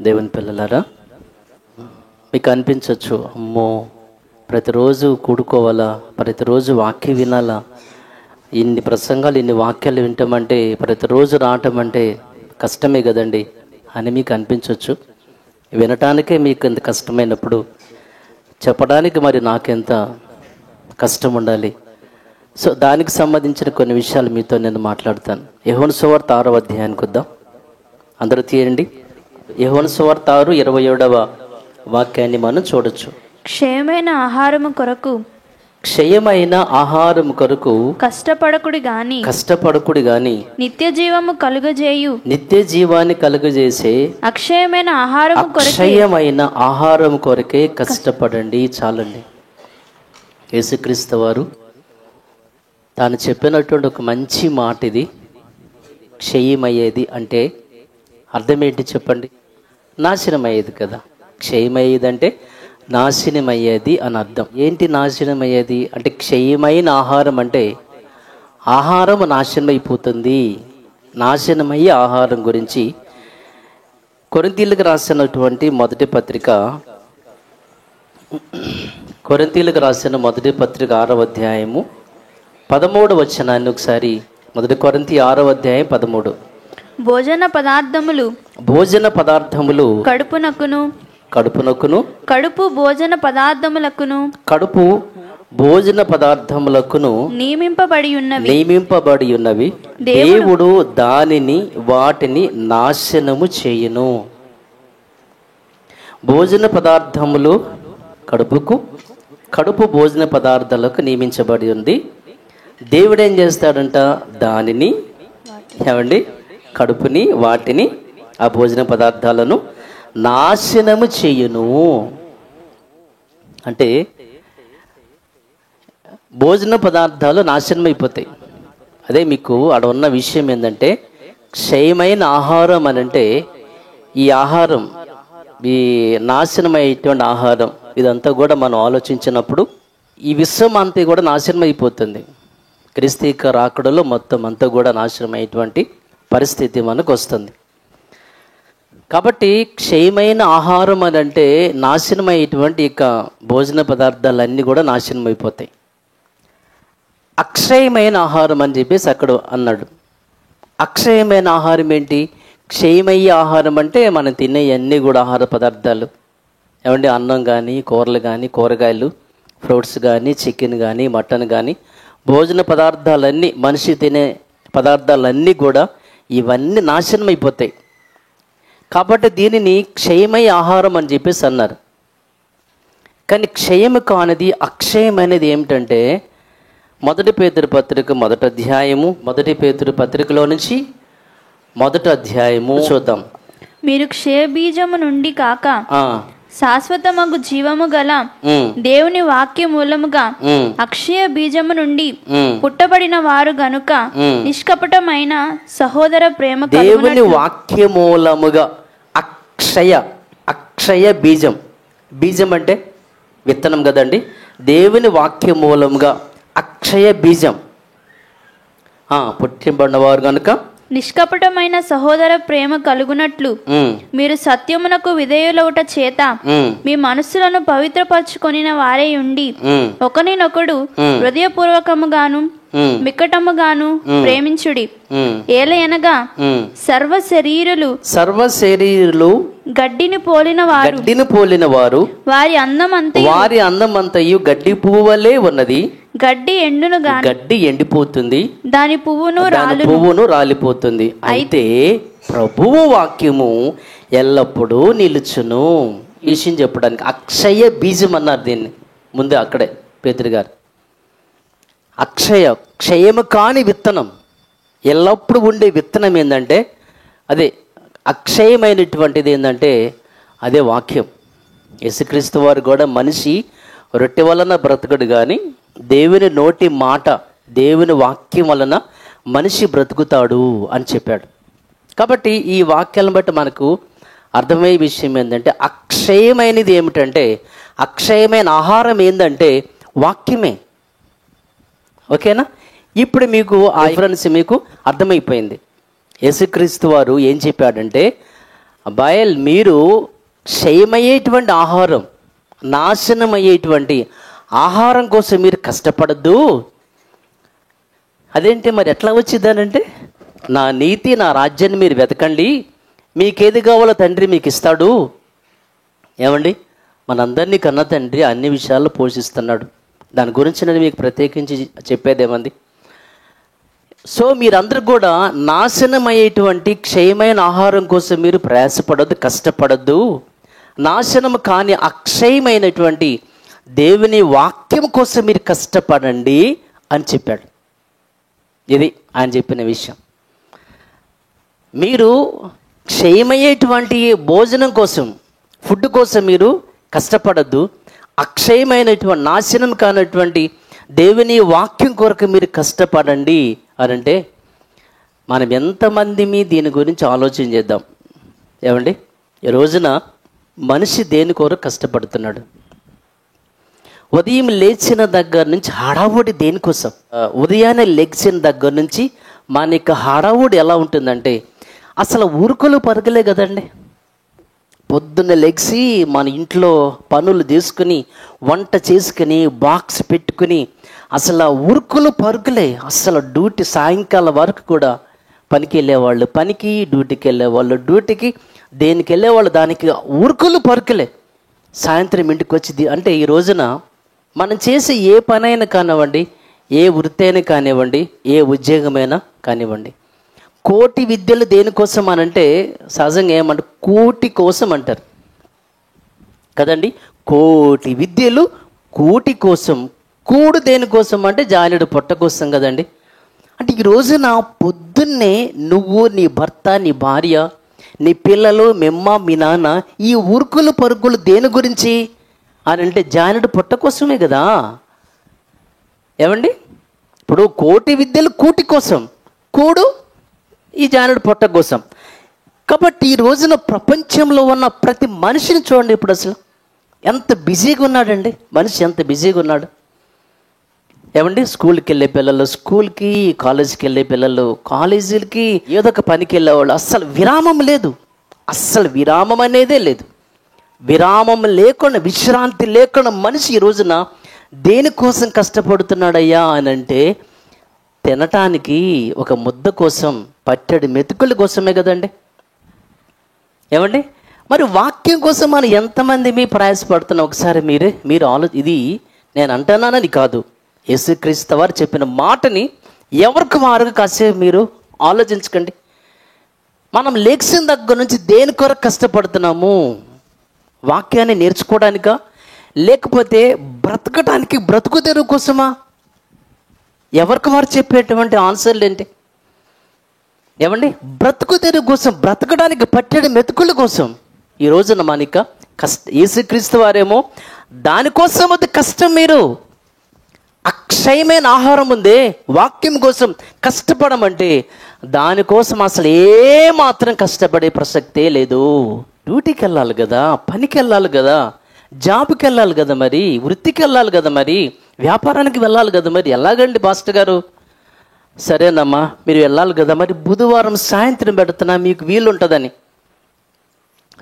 దేవుని పిల్లలారా, మీకు అనిపించవచ్చు, అమ్మో ప్రతిరోజు కూడుకోవాలా, ప్రతిరోజు వాక్యం వినాలా, ఇన్ని ప్రసంగాలు ఇన్ని వాక్యాలు వింటామంటే, ప్రతిరోజు రావటం అంటే కష్టమే కదండి అని మీకు అనిపించవచ్చు. వినటానికే మీకు ఎంత కష్టమైనప్పుడు చెప్పడానికి మరి నాకెంత కష్టం ఉండాలి. సో దానికి సంబంధించిన కొన్ని విషయాలు మీతో నేను మాట్లాడతాను. యోహాను సువార్త 6వ అధ్యాయానికి వద్దాం. అందరూ తీయండి. యోహాను సువార్త 6:27 వాక్యాన్ని మనం చూడొచ్చు. క్షయమైన ఆహారము కొరకు కష్టపడకుడి గాని నిత్య జీవాన్ని కలుగజేసే అక్షయమైన ఆహారం కొరకే కష్టపడండి. చాలండి. యేసుక్రీస్తు వారు తాను చెప్పినటువంటి ఒక మంచి మాట ఇది. క్షయమయ్యేది అంటే అర్థం ఏంటి చెప్పండి? నాశనమయ్యేది కదా. క్షయమయ్యేది అంటే నాశనమయ్యేది అని అర్థం. ఏంటి నాశనమయ్యేది అంటే? క్షయమైన ఆహారం అంటే ఆహారం నాశనమైపోతుంది. నాశనమయ్యే ఆహారం గురించి కొరింథీయులకు రాసినటువంటి మొదటి పత్రిక 6వ అధ్యాయము 13వ వచనాన్ని ఒకసారి, మొదటి కొరింథీ 6వ అధ్యాయం 13. భోజన పదార్థములు కడుపునకును కడుపు భోజన పదార్థములకును నియమింపబడి ఉన్నవి. దేవుడు వాటిని నాశనము చేయును. భోజన పదార్థములు కడుపు భోజన పదార్థాలకు నియమించబడి ఉంది. దేవుడు ఏం చేస్తాడంట? దానిని కడుపుని, వాటిని, ఆ భోజన పదార్థాలను నాశనము చేయును. అంటే భోజన పదార్థాలు నాశనం అయిపోతాయి. అదే మీకు ఆడ ఉన్న విషయం ఏంటంటే, క్షయమైన ఆహారం అని అంటే ఈ ఆహారం, ఈ నాశనమయ్యేటువంటి ఆహారం, ఇదంతా కూడా మనం ఆలోచించినప్పుడు ఈ విశ్వం అంతా కూడా నాశనం అయిపోతుంది. క్రీస్తు రాకడలో మొత్తం అంతా కూడా నాశనం అయ్యేటువంటి పరిస్థితి మనకు వస్తుంది. కాబట్టి క్షయమైన ఆహారం అని అంటే నాశనమయ్యేటువంటి ఇక భోజన పదార్థాలన్నీ కూడా నాశనం అయిపోతాయి. అక్షయమైన ఆహారం అని చెప్పేసి అక్కడ అన్నాడు. అక్షయమైన ఆహారం ఏంటి? క్షయమయ్యే ఆహారం అంటే మనం తినే అన్నీ కూడా ఆహార పదార్థాలు, అన్నం కానీ, కూరలు కానీ, కూరగాయలు, ఫ్రూట్స్ కానీ, చికెన్ కానీ, మటన్ కానీ, భోజన పదార్థాలన్నీ, మనిషి తినే పదార్థాలన్నీ కూడా ఇవన్నీ నాశనం అయిపోతాయి. కాబట్టి దీనిని క్షయమయ్యే ఆహారం అని చెప్పేసి అన్నారు. కానీ క్షయము కానిది, అక్షయమైనది ఏమిటంటే, మొదటి పేతురు పత్రిక 1వ అధ్యాయము, మొదటి పేతురు పత్రికలో నుంచి 1వ అధ్యాయము చూద్దాం. మీరు క్షయ బీజము నుండి కాక శాశ్వతమగు జీవము గల దేవుని వాక్య మూలముగా అక్షయ బీజము నుండి పుట్టబడిన వారు గనుక నిష్కపటమైన సహోదర ప్రేమ, దేవుని వాక్య మూలముగా అక్షయ బీజం. బీజం అంటే విత్తనం కదండి. దేవుని వాక్య మూలముగా అక్షయ బీజం పుట్టింపడినవారు కనుక నిష్కపటమైన సహోదర ప్రేమ కలుగునట్లు మీరు సత్యమునకు విధేయులవుట చేత మీ మనస్సులను పవిత్రపరచుకొనిన వారే ఉండి ఒకరినొకడు హృదయపూర్వకముగాను మిక్కటముగాను ప్రేమించుడి. ఏలయనగా సర్వ శరీరులు గడ్డిని పోలిన వారు వారి అందమంతయు గడ్డి పువ్వులే ఉన్నది. గడ్డి ఎండును గాని గడ్డి ఎండిపోతుంది, దాని పువ్వును రాలిపోతుంది. అయితే ప్రభువు వాక్యము ఎల్లప్పుడూ నిలుచును. ఈ విషయం చెప్పడానికి అక్షయ బీజం అన్నారు దీన్ని. ముందే అక్కడే పేతురు గారు క్షయము కాని విత్తనం, ఎల్లప్పుడు ఉండే విత్తనం ఏంటంటే అదే అక్షయమైనటువంటిది ఏంటంటే అదే వాక్యం. యేసుక్రీస్తు వారు కూడా మనిషి రొట్టె వలన బ్రతకడు కానీ దేవుని నోటి మాట, దేవుని వాక్యం వలన మనిషి బ్రతుకుతాడు అని చెప్పాడు. కాబట్టి ఈ వాక్యాలను బట్టి మనకు అర్థమయ్యే విషయం ఏంటంటే అక్షయమైనది ఏమిటంటే, అక్షయమైన ఆహారం ఏంటంటే వాక్యమే. ఓకేనా? ఇప్పుడు మీకు ఆ డిఫరెన్స్ మీకు అర్థమైపోయింది. యేసుక్రీస్తు వారు ఏం చెప్పాడంటే, అబ్బాయిల్ మీరు క్షయమయ్యేటువంటి ఆహారం, నాశనం అయ్యేటువంటి ఆహారం కోసం మీరు కష్టపడద్దు. అదేంటి మరి ఎట్లా వచ్చిందనంటే, నా నీతి నా రాజ్యాన్ని మీరు వెతకండి, మీకేది కావాలో తండ్రి మీకు ఇస్తాడు. ఏమండి, మనందరినీ కన్న తండ్రి అన్ని విషయాల్లో పోషిస్తున్నాడు. దాని గురించి నేను మీకు ప్రత్యేకించి చెప్పేదేమంది. సో మీరందరూ కూడా నాశనం అయ్యేటువంటి క్షయమైన ఆహారం కోసం మీరు ప్రయాసపడద్దు, కష్టపడద్దు. నాశనం కాని అక్షయమైనటువంటి దేవుని వాక్యం కోసం మీరు కష్టపడండి అని చెప్పాడు. ఇది ఆయన చెప్పిన విషయం. మీరు క్షయమయ్యేటువంటి భోజనం కోసం, ఫుడ్ కోసం మీరు కష్టపడద్దు. అక్షయమైనటువంటి నాశనం కానటువంటి దేవుని వాక్యం కొరకు మీరు కష్టపడండి అని అంటే, మనం ఎంతమంది దీని గురించి ఆలోచన చేద్దాం. ఏమండి, ఈ రోజున మనిషి దేని కొరకు కష్టపడుతున్నాడు? ఉదయం లేచిన దగ్గర నుంచి హడావుడి దేనికోసం? ఉదయాన్నే లేచిన దగ్గర నుంచి మన యొక్క హడావుడి ఎలా ఉంటుందంటే, అసలు ఊరుకులు పరుగులే కదండి. పొద్దున్న లెగిసి మన ఇంట్లో పనులు తీసుకుని, వంట చేసుకుని, బాక్స్ పెట్టుకుని, అసలు ఉరుకులు పరుగులే. అసలు డ్యూటీ సాయంకాలం వరకు కూడా పనికి వెళ్ళేవాళ్ళు పనికి, డ్యూటీకి వెళ్ళేవాళ్ళు డ్యూటీకి, దేనికి వెళ్ళేవాళ్ళు దానికి ఉరుకులు పరుగులే. సాయంత్రం ఇంటికి వచ్చింది అంటే, ఈ రోజున మనం చేసే ఏ పనైనా కానివ్వండి, ఏ వృత్తి అయినా కానివ్వండి, ఏ ఉద్యోగమైనా కానివ్వండి, కోటి విద్యలు దేనికోసం అనంటే సహజంగా ఏమంటారు, కూటి కోసం అంటారు కదండి. కోటి విద్యలు కూటి కోసం. కూడు దేనికోసం అంటే జానుడు పొట్ట కోసం కదండి. అంటే ఈ రోజున పొద్దున్నే నువ్వు, నీ భర్త, నీ భార్య, నీ పిల్లలు, మెమ్మ, మీ నాన్న ఈ ఉరుకులు పరుగులు దేని గురించి అని అంటే జానుడు పొట్ట కోసమే కదా. ఏమండి, ఇప్పుడు కోటి విద్యలు కూటి కోసం, కూడు ఈ జానుడు పొట్ట కోసం. కాబట్టి ఈ రోజున ప్రపంచంలో ఉన్న ప్రతి మనిషిని చూడండి, ఇప్పుడు అసలు ఎంత బిజీగా ఉన్నాడండి మనిషి, ఎంత బిజీగా ఉన్నాడు. ఏమండి, స్కూల్కి వెళ్ళే పిల్లలు స్కూల్కి, కాలేజీకి వెళ్ళే పిల్లలు కాలేజీలకి, ఏదో ఒక పనికి వెళ్ళేవాళ్ళు. అస్సలు విరామం లేదు, అస్సలు విరామం అనేదే లేదు. విరామం లేకుండా, విశ్రాంతి లేకుండా మనిషి ఈ రోజున దేనికోసం కష్టపడుతున్నాడయ్యా అని అంటే, తినటానికి ఒక ముద్ద కోసం, పట్టడి మెతుకుల కోసమే కదండి. ఏమండి, మరి వాక్యం కోసం మనం ఎంతమంది ప్రయాసపడుతున్నాం ఒకసారి మీరు ఇది నేను అంటున్నానని కాదు, యేసుక్రీస్తు వారు చెప్పిన మాటని ఎవరికి వారుగా కాసేపు మీరు ఆలోచించకండి. మనం లేచిన దగ్గర నుంచి దేని కొరకు కష్టపడుతున్నాము? వాక్యాన్ని నేర్చుకోవడానికా, లేకపోతే బ్రతకడానికి, బ్రతుకు తెరువు కోసమా? ఎవరికి వారు చెప్పేటువంటి ఆన్సర్లు ఏంటి? ఏమండి, బ్రతుకు తెరువు కోసం, బ్రతకడానికి పట్టెడు మెతుకుల కోసం. ఈ రోజున మనక యేసుక్రీస్తు వారేమో దానికోసం అది కష్టం. మీరు అక్షయమైన ఆహారం ఉందే, వాక్యం కోసం కష్టపడమంటే దానికోసం అసలు ఏమాత్రం కష్టపడే ప్రసక్తే లేదు. డ్యూటీకి వెళ్ళాలి కదా, పనికి వెళ్ళాలి కదా, జాబ్కి వెళ్ళాలి కదా, మరి వృత్తికి వెళ్ళాలి కదా, మరి వ్యాపారానికి వెళ్ళాలి కదా. మరి ఎలాగండి పాస్టర్ గారు? సరేనమ్మా, మీరు వెళ్ళాలి కదా, మరి బుధవారం సాయంత్రం పెడుతున్నా, మీకు వీలు ఉంటుందని.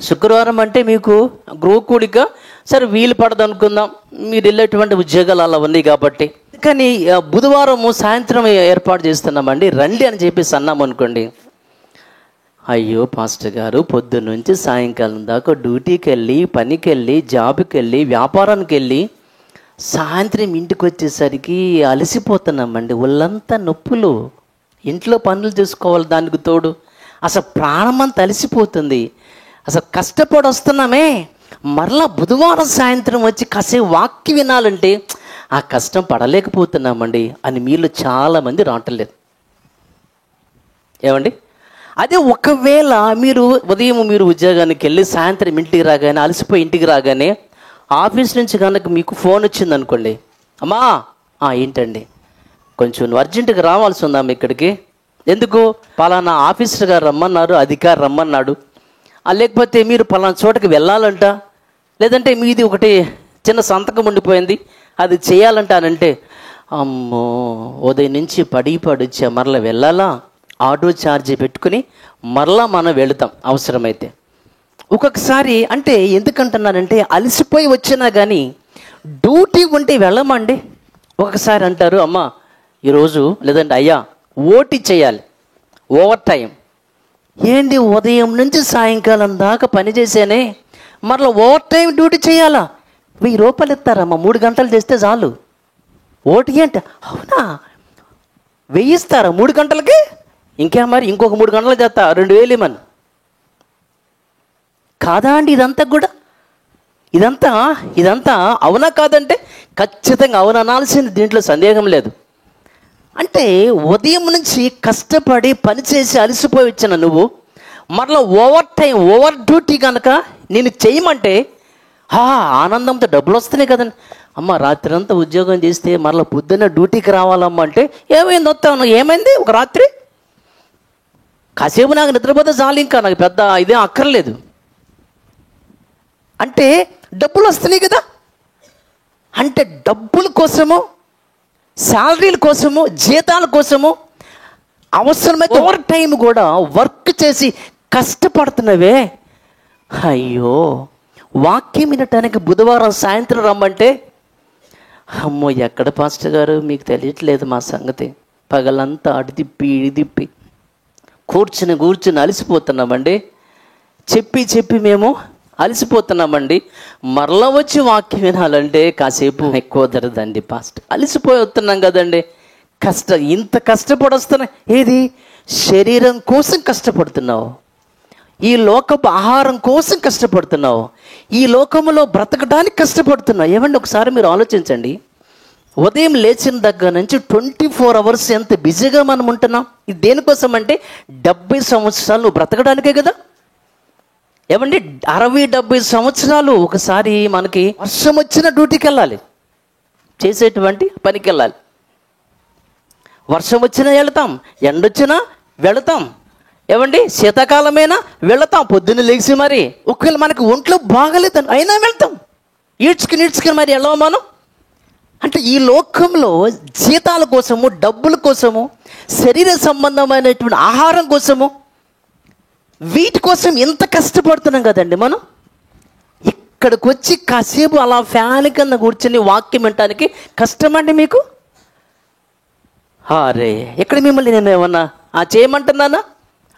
శుక్రవారం అంటే మీకు గృహకూడిక, సరే వీలు పడదు అనుకుందాం, మీరు వెళ్ళేటువంటి ఉద్యోగాలు అలా ఉన్నాయి కాబట్టి. కానీ బుధవారం సాయంత్రం ఏర్పాటు చేస్తున్నామండి, రండి అని చెప్పేసి అన్నాం అనుకోండి. అయ్యో పాస్టర్ గారు, పొద్దున్న నుంచి సాయంకాలం దాకా డ్యూటీకి వెళ్ళి, పనికి వెళ్ళి, జాబ్కి వెళ్ళి, వ్యాపారానికి వెళ్ళి, సాయంత్రం ఇంటికి వచ్చేసరికి అలసిపోతున్నామండి, ఒళ్ళంతా నొప్పులు, ఇంట్లో పనులు చేసుకోవాలి, దానికి తోడు అసలు ప్రాణమంతా అలసిపోతుంది. అసలు కష్టపడి వస్తున్నామే, మరలా బుధవారం సాయంత్రం వచ్చి కాసేపు వాక్యం వినాలంటే ఆ కష్టం పడలేకపోతున్నామండి అని మీలో చాలామంది రావట్లేదు. ఏమండి, అదే ఒకవేళ ఉదయం మీరు ఉద్యోగానికి వెళ్ళి సాయంత్రం ఇంటికి రాగానే అలసిపోయి ఇంటికి రాగానే ఆఫీస్ నుంచి కనుక మీకు ఫోన్ వచ్చింది అనుకోండి, అమ్మా ఏంటండి కొంచెం నువ్వు అర్జెంటుగా రావాల్సి ఉందమ్మా ఇక్కడికి, ఎందుకు పలానా ఆఫీసర్ గారు రమ్మన్నారు, అధికారి రమ్మన్నాడు, లేకపోతే మీరు పలానా చోటకి వెళ్ళాలంట, లేదంటే మీది ఒకటి చిన్న సంతకం ఉండిపోయింది అది చేయాలంటానంటే, అమ్మో ఉదయం నుంచి పడిచ్చా మరలా వెళ్ళాలా, ఆటో ఛార్జీ పెట్టుకుని మరలా మనం వెళుతాం అవసరమైతే. ఒక్కొక్కసారి అంటే ఎందుకంటున్నానంటే అలసిపోయి వచ్చినా కానీ డ్యూటీ ఉంటే వెళ్ళమండి. ఒకసారి అంటారు, అమ్మ ఈరోజు లేదంటే అయ్యా ఓటీ చేయాలి, ఓవర్ టైం. ఏంటి ఉదయం నుంచి సాయంకాలం దాకా పని చేసేనే మరలా ఓవర్ టైం డ్యూటీ చేయాలా, 1000 రూపాయలు ఇస్తారమ్మా, 3 గంటలు చేస్తే చాలు. ఓటీ అంటే అవునా 1000 ఇస్తారా 3 గంటలకి, ఇంకే మరి ఇంకొక 3 గంటలు చేస్తా 2000 ఇమ్మని కాదా అండి? ఇదంతా అవునా కాదంటే ఖచ్చితంగా అవును అనాల్సింది, దీంట్లో సందేహం లేదు. అంటే ఉదయం నుంచి కష్టపడి పనిచేసి అలసిపోయి వచ్చిన నువ్వు మరలా ఓవర్ టైం ఓవర్ డ్యూటీ కనుక నేను చేయమంటే ఆనందంతో డబ్బులు వస్తున్నాయి కదండి. అమ్మ రాత్రి అంతా ఉద్యోగం చేస్తే మరలా పొద్దున్న డ్యూటీకి రావాలమ్మ అంటే ఏమైంది, వస్తాను ఏమైంది ఒక రాత్రి కాసేపు నాకు నిద్రపోతే చాలు, ఇంకా నాకు పెద్ద ఇదేం అక్కర్లేదు అంటే డబ్బులు వస్తున్నాయి కదా. అంటే డబ్బుల కోసము, శాలరీల కోసము, జీతాల కోసము అవసరమైతే ఓవర్ టైం కూడా వర్క్ చేసి కష్టపడుతున్నవే. అయ్యో వాక్యం వినటానికి బుధవారం సాయంత్రం రమ్మంటే, అమ్మో ఎక్కడ పాస్టర్ గారు మీకు తెలియట్లేదు మా సంగతి, పగలంతా అటు తిప్పి ఇడి తిప్పి కూర్చుని అలసిపోతున్నామండి, చెప్పి మేము అలసిపోతున్నామండి, మరలా వచ్చి వాక్యం వినాలంటే కాసేపు ఎక్కువ కుదరదండి పాస్టర్, అలసిపోయి వస్తున్నాం కదండి, ఇంత కష్టపడి వస్తున్నా, ఏది శరీరం కోసం కష్టపడుతున్నావు, ఈ లోకపు ఆహారం కోసం కష్టపడుతున్నావు, ఈ లోకంలో బ్రతకడానికి కష్టపడుతున్నావు. ఏమండి ఒకసారి మీరు ఆలోచించండి, ఉదయం లేచిన దగ్గర నుంచి 24 అవర్స్ ఎంత బిజీగా మనం ఉంటున్నాం. ఇది దేనికోసం అంటే 70 సంవత్సరాలు నువ్వు బ్రతకడానికే కదా. ఏమండి 60-70 సంవత్సరాలు ఒకసారి మనకి వర్షం వచ్చిన డ్యూటీకి వెళ్ళాలి, చేసేటువంటి పనికి వెళ్ళాలి, వర్షం వచ్చినా వెళతాం, ఎండొచ్చినా వెళతాం, ఏమండి శీతాకాలమైనా వెళతాం, పొద్దున్న లేచి మరి ఒకవేళ మనకి ఒంట్లో బాగలేదు అయినా వెళ్తాం, ఈడ్చుకుని మరి వెళ్ళాం మనం. అంటే ఈ లోకంలో జీతాల కోసము, డబ్బుల కోసము, శరీర సంబంధమైనటువంటి ఆహారం కోసము, వీటి కోసం ఎంత కష్టపడుతున్నాం కదండి మనం. ఇక్కడికి వచ్చి కాసేపు అలా ఫ్యాన్ కింద కూర్చొని వాక్యం వినటానికి కష్టమండి మీకు. అరే ఇక్కడ మిమ్మల్ని నేను ఏమన్నా చేయమంటున్నానా,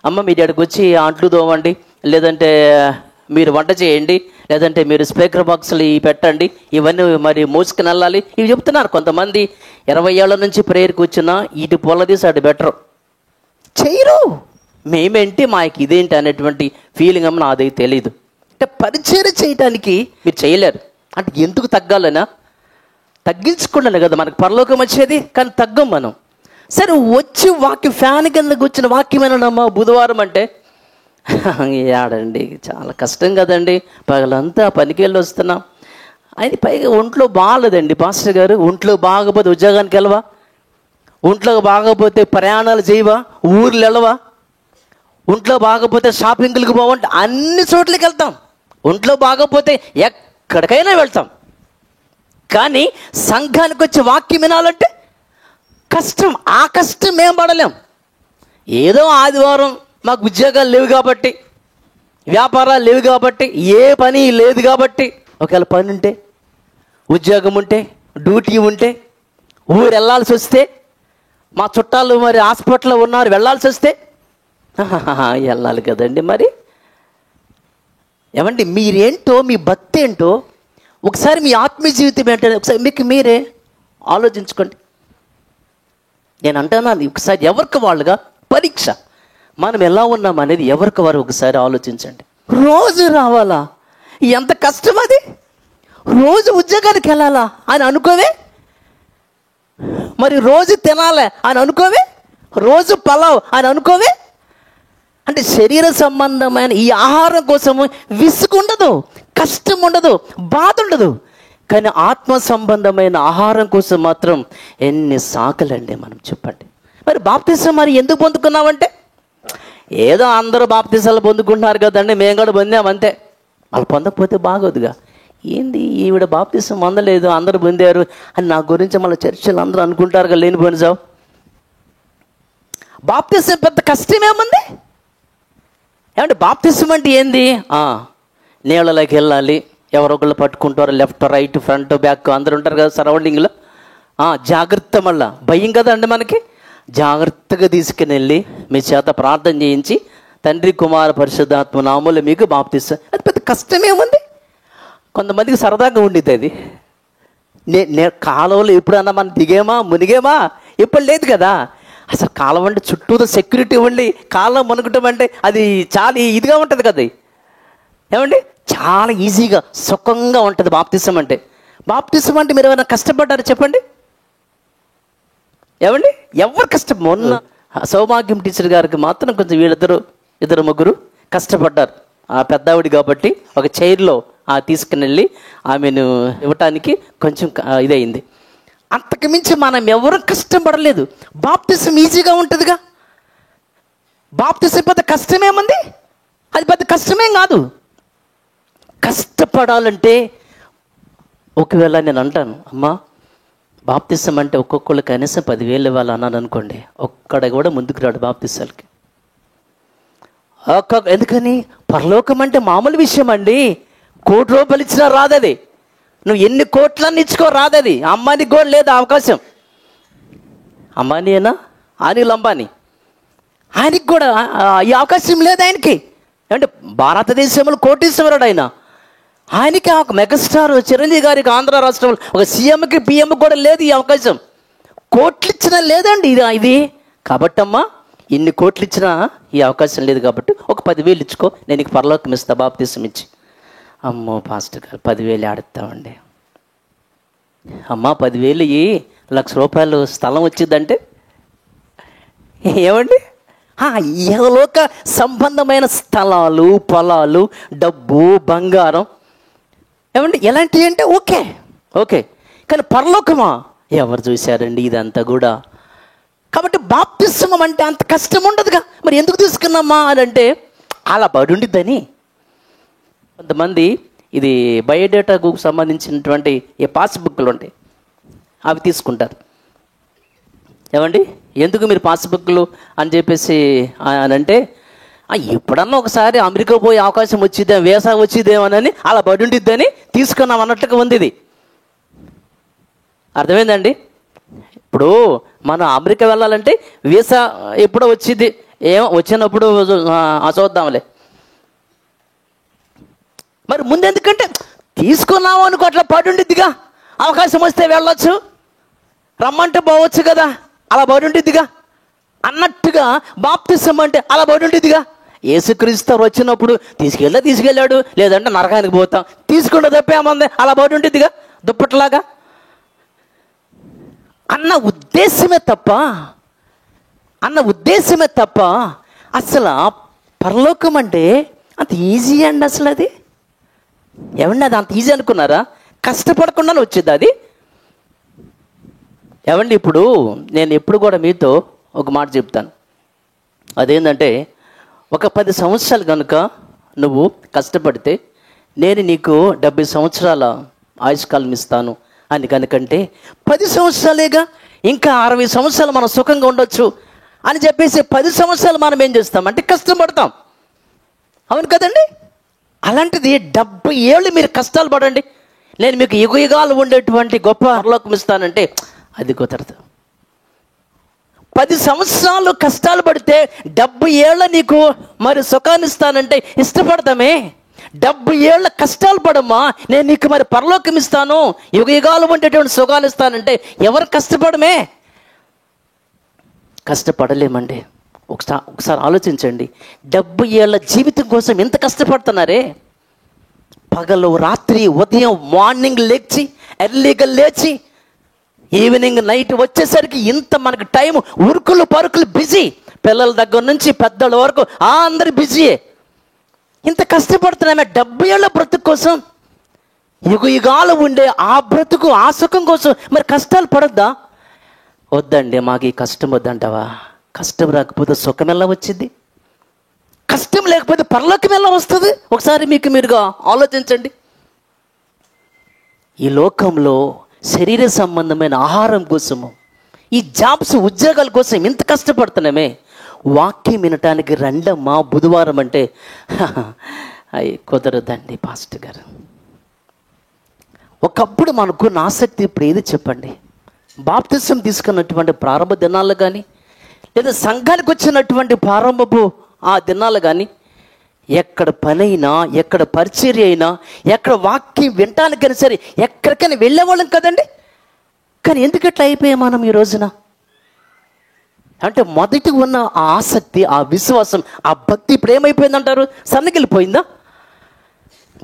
అమ్మ మీరు ఇక్కడికి వచ్చి అంట్లు తోమండి, లేదంటే మీరు వంట చేయండి, లేదంటే మీరు స్పీకర్ బాక్సులు పెట్టండి, ఇవన్నీ మరి మోసుకుని వెళ్ళాలి, ఇవి చెప్తున్నారు కొంతమంది. 20 ఏళ్ల నుంచి ప్రేయర్కి వచ్చినా ఇటు పొలదీసి అటు బెటరు చేయరు, మేమేంటి మాకు ఇదేంటి అనేటువంటి ఫీలింగ్ అమ్మ నాది తెలీదు. అంటే పరిచయం చేయటానికి మీరు చేయలేరు అంటే ఎందుకు తగ్గాలనా, తగ్గించుకోండి కదా మనకు పరలోకం వచ్చేది, కానీ తగ్గం మనం. సరే వచ్చి వాక్యం ఫ్యాన్ కిందకు వచ్చిన వాక్యమేనమ్మా బుధవారం అంటే ఆడండి చాలా కష్టం కదండి, పగలంతా పనికి వెళ్ళి వస్తున్నాం, అది పైగా ఒంట్లో బాగాలేదండి పాస్టర్ గారు, ఒంట్లో బాగపోతే ఉద్యోగానికి వెళ్ళవా, ఒంట్లో బాగపోతే ప్రయాణాలు చేయవా, ఊర్లు వెళ్ళవా, ఒంట్లో బాగపోతే షాపింగ్లకు పోవంటే అన్ని చోట్లకి వెళ్తాం, ఒంట్లో బాగపోతే ఎక్కడికైనా వెళ్తాం, కానీ సంఘానికి వచ్చి వాక్యం వినాలంటే కష్టం. ఆ కష్టం మేము పడలేం. ఏదో ఆదివారం మాకు ఉద్యోగాలు లేవు కాబట్టి, వ్యాపారాలు లేవు కాబట్టి, ఏ పని లేదు కాబట్టి, ఒకవేళ పని ఉంటే, ఉద్యోగం ఉంటే, డ్యూటీ ఉంటే, ఊరు వెళ్ళాల్సి వస్తే, మా చుట్టాలు మరి హాస్పిటల్లో ఉన్నారు వెళ్ళాల్సి వస్తే వెళ్ళాలి కదండి. మరి ఏమండి మీరేంటో, మీ భక్తి ఏంటో, ఒకసారి మీ ఆత్మీయ జీవితం ఏంటో ఒకసారి మీకు మీరే ఆలోచించుకోండి. నేను అంటాను ఒకసారి ఎవరికి వాళ్ళుగా పరీక్ష, మనం ఎలా ఉన్నాం అనేది ఎవరికి వారు ఒకసారి ఆలోచించండి. రోజు రావాలా, ఎంత కష్టం అది, రోజు ఉద్యోగానికి వెళ్ళాలా అని అనుకోవే, మరి రోజు తినాలే అని అనుకోవే, రోజు పలావ్ అని అనుకోవే, అంటే శరీర సంబంధమైన ఈ ఆహారం కోసము విసుగు ఉండదు, కష్టం ఉండదు, బాధ ఉండదు. కానీ ఆత్మ సంబంధమైన ఆహారం కోసం మాత్రం ఎన్ని సాకలండి మనం, చెప్పండి. మరి బాప్తిసం మరి ఎందుకు పొందుకున్నామంటే, ఏదో అందరూ బాప్తిసాలు పొందుకుంటున్నారు కదండి, మేము కూడా పొందామంతే. వాళ్ళు పొందకపోతే బాగోదుగా. ఏంది ఈవిడ బాప్తిసం పొందలేదు, అందరూ పొందారు అని నా గురించి మళ్ళీ చర్చలు అందరూ అనుకుంటారు కదా, లేనిపోయిన జాబ్. బాప్తిసం పెద్ద కష్టమేముంది ఏమంటే? బాప్తిసం అంటే ఏంది? నీళ్ళలోకి వెళ్ళాలి, ఎవరొకళ్ళు పట్టుకుంటారు, లెఫ్ట్ రైట్ ఫ్రంట్ బ్యాక్ అందరు ఉంటారు కదా సరౌండింగ్లో. జాగ్రత్త, మళ్ళా భయం కదండి మనకి. జాగ్రత్తగా తీసుకుని వెళ్ళి మీ చేత ప్రార్థన చేయించి తండ్రి కుమార పరిశుద్ధాత్మ నామములో మీకు బాప్తిసం. అది పెద్ద కష్టమేముంది? కొంతమందికి సరదాగా ఉండిద్ది అది. కాలువలో ఎప్పుడన్నా మనం దిగేమా మునిగేమా? ఇప్పుడు లేదు కదా. అసలు కాలం అంటే చుట్టూతో సెక్యూరిటీ ఉండి కాలం మునగటం అంటే అది చాలా ఇదిగా ఉంటుంది కదా. ఏమండి, చాలా ఈజీగా సుఖంగా ఉంటుంది బాప్తిసం అంటే. బాప్తిసం అంటే మీరు ఏమైనా కష్టపడ్డారు చెప్పండి? ఏమండి, ఎవరు కష్టం? మొన్న సౌభాగ్యం టీచర్ గారికి మాత్రం కొంచెం ఇద్దరు ముగ్గురు కష్టపడ్డారు. ఆ పెద్దావిడి కాబట్టి ఒక చైర్లో తీసుకుని వెళ్ళి ఆమెను ఇవ్వటానికి కొంచెం ఇదయింది. అంతకు మించి మనం ఎవరు కష్టపడలేదు. బాప్తిసం ఈజీగా ఉంటుందిగా. బాప్తిసం పెద్ద కష్టమేముంది? అది పెద్ద కష్టమేం కాదు. కష్టపడాలంటే ఒకవేళ నేను అంటాను, అమ్మా బాప్తిసం అంటే ఒక్కొక్కళ్ళు కనీసం 10,000 ఇవ్వాలి అన్నాను అనుకోండి, ఒక్కడ కూడా ముందుకు రాడు బాప్తిసాలకి. ఎందుకని? పరలోకం అంటే మామూలు విషయం అండి. 1 కోటి రూపాయలు ఇచ్చినా రాదది. నువ్వు ఎన్ని కోట్లన్నీ ఇచ్చుకో రాదది. అంబానీకి కూడా లేదు అవకాశం. అంబానీ అయినా అనిల్ అంబానీ, ఆయనకి కూడా ఈ అవకాశం లేదు ఆయనకి. అంటే భారతదేశంలో కోటీశ్వరుడు ఆయన. ఆయనకి ఒక మెగాస్టార్ చిరంజీవి గారికి ఆంధ్ర రాష్ట్రంలో ఒక సీఎంకి పిఎంకి కూడా లేదు ఈ అవకాశం. కోట్లు ఇచ్చినా లేదండి ఇది. కాబట్టి అమ్మా, ఇన్ని కోట్లు ఇచ్చినా ఈ అవకాశం లేదు కాబట్టి ఒక 10,000 ఇచ్చుకో, నేను నీకు పరలోకం ఇస్తా బాప్తిసం ఇచ్చి. అమ్మో పాస్టర్ గారు 10,000 ఆడుతామండి. అమ్మా 10,000 ₹1,00,000 స్థలం వచ్చిందంటే ఏమండి? లోక సంబంధమైన స్థలాలు, పొలాలు, డబ్బు, బంగారం, ఏమండి ఎలాంటివి అంటే ఓకే. కానీ పరలోకమా? ఎవరు చూశారండి ఇదంతా కూడా? కాబట్టి బాప్తిస్మం అంటే అంత కష్టం ఉండదుగా. మరి ఎందుకు తీసుకున్నామా అని అంటే అలా బడి ఉండిద్దని. కొంతమంది ఇది బయోడేటాకు సంబంధించినటువంటి ఈ పాస్బుక్లు ఉంటాయి, అవి తీసుకుంటారు. ఏమండి, ఎందుకు మీరు పాస్బుక్లు అని చెప్పేసి అని అంటే, ఎప్పుడన్నా ఒకసారి అమెరికా పోయే అవకాశం వచ్చిద్దాం, వీసా వచ్చిద్దేమోనని అలా బడి ఉండిద్దని తీసుకున్నాం అన్నట్టుగా ఉంది ఇది. అర్థమైందండి? ఇప్పుడు మనం అమెరికా వెళ్ళాలంటే వీసా ఎప్పుడో వచ్చింది, వచ్చినప్పుడు చూద్దాంలే. మరి ముందెందుకంటే తీసుకున్నాము అనుకో, అట్లా పడి ఉండిద్దిగా. అవకాశం వస్తే వెళ్ళొచ్చు, రమ్మంటే పోవచ్చు కదా, అలా బడి ఉండిద్దిగా అన్నట్టుగా. బాప్తిసం అంటే అలా బడి ఉండిద్దిగా. యేసుక్రీస్తు వచ్చినప్పుడు తీసుకెళ్ళాడు, లేదంటే నరకానికి పోతాం, తీసుకుంటే తప్పేమంది, అలా బడి ఉండిద్దిగా దుప్పట్లాగా అన్న ఉద్దేశమే తప్ప అసలు పరలోకం అంటే అంత ఈజీ అండి అసలు అది. ఏమండి, అది అంత ఈజీ అనుకున్నారా? కష్టపడకుండానే వచ్చింది అది. ఏమండి, ఇప్పుడు నేను ఎప్పుడు కూడా మీతో ఒక మాట చెప్తాను. అదేంటంటే, ఒక 10 సంవత్సరాలు కనుక నువ్వు కష్టపడితే నేను నీకు 70 సంవత్సరాల ఆయుష్కాలం ఇస్తాను అని కనుకంటే, 10 సంవత్సరాలేగా, ఇంకా 60 సంవత్సరాలు మనం సుఖంగా ఉండొచ్చు అని చెప్పేసి 10 సంవత్సరాలు మనం ఏం చేస్తామంటే కష్టపడతాం. అవును కదండి? అలాంటిది 70 ఏళ్ళు మీరు కష్టాలు పడండి, నేను మీకు యుగాలు ఉండేటువంటి గొప్ప పరలోకం ఇస్తానంటే అది కుదరదు. 10 సంవత్సరాలు కష్టాలు పడితే 70 ఏళ్ళ నీకు మరి సుఖాన్ని ఇస్తానంటే ఇష్టపడతామే? 70 ఏళ్ళ కష్టాలు పడమ్మా, నేను నీకు మరి పరలోకం ఇస్తాను, యుగాలు ఉండేటువంటి సుఖాలు ఇస్తానంటే ఎవరు కష్టపడమే? కష్టపడలేమండి. ఒకసారి ఆలోచించండి. 70 ఏళ్ళ జీవితం కోసం ఎంత కష్టపడుతున్నారే. పగలు రాత్రి ఉదయం మార్నింగ్ ఎర్లీగా లేచి ఈవినింగ్ నైట్ వచ్చేసరికి ఇంత మనకి టైం ఉరుకులు పరుకులు బిజీ, పిల్లల దగ్గర నుంచి పెద్దల వరకు అందరు బిజీయే. ఇంత కష్టపడుతున్నామే 70 ఏళ్ళ బ్రతుకు కోసం, యుగాలు ఉండే ఆ బ్రతుకు, ఆ సుఖం కోసం మరి కష్టాలు పడొద్దా? వద్దండి, మాకు ఈ కష్టం వద్దంటావా? కష్టం రాకపోతే సుఖం ఎలా వచ్చింది? కష్టం లేకపోతే పరలోకం ఎలా వస్తుంది? ఒకసారి మీరుగా ఆలోచించండి. ఈ లోకంలో శరీర సంబంధమైన ఆహారం కోసము, ఈ జాబ్స్ ఉద్యోగాల కోసం ఇంత కష్టపడుతున్నామే, వాక్యం వినటానికి రండమ్మా బుధవారం అంటే అవి కుదరదండి పాస్టర్ గారు. ఒకప్పుడు మనకున్న ఆసక్తి ఇప్పుడు ఏది చెప్పండి? బాప్తిసం తీసుకున్నటువంటి ప్రారంభ దినాలు కానీ, లేదా సంఘానికి వచ్చినటువంటి ప్రారంభపు ఆ దినాలు కానీ, ఎక్కడ పనైనా, ఎక్కడ పరిచర్య అయినా, ఎక్కడ వాక్యం వినటానికైనా సరే ఎక్కడికైనా వెళ్ళేవాళ్ళం కదండి. కానీ ఎందుకట్లా అయిపోయాం మనం ఈ రోజున? అంటే మొదటి ఉన్న ఆ ఆసక్తి, ఆ విశ్వాసం, ఆ భక్తి ఇప్పుడు ఏమైపోయిందంటారు? సన్నగిలిపోయిందా?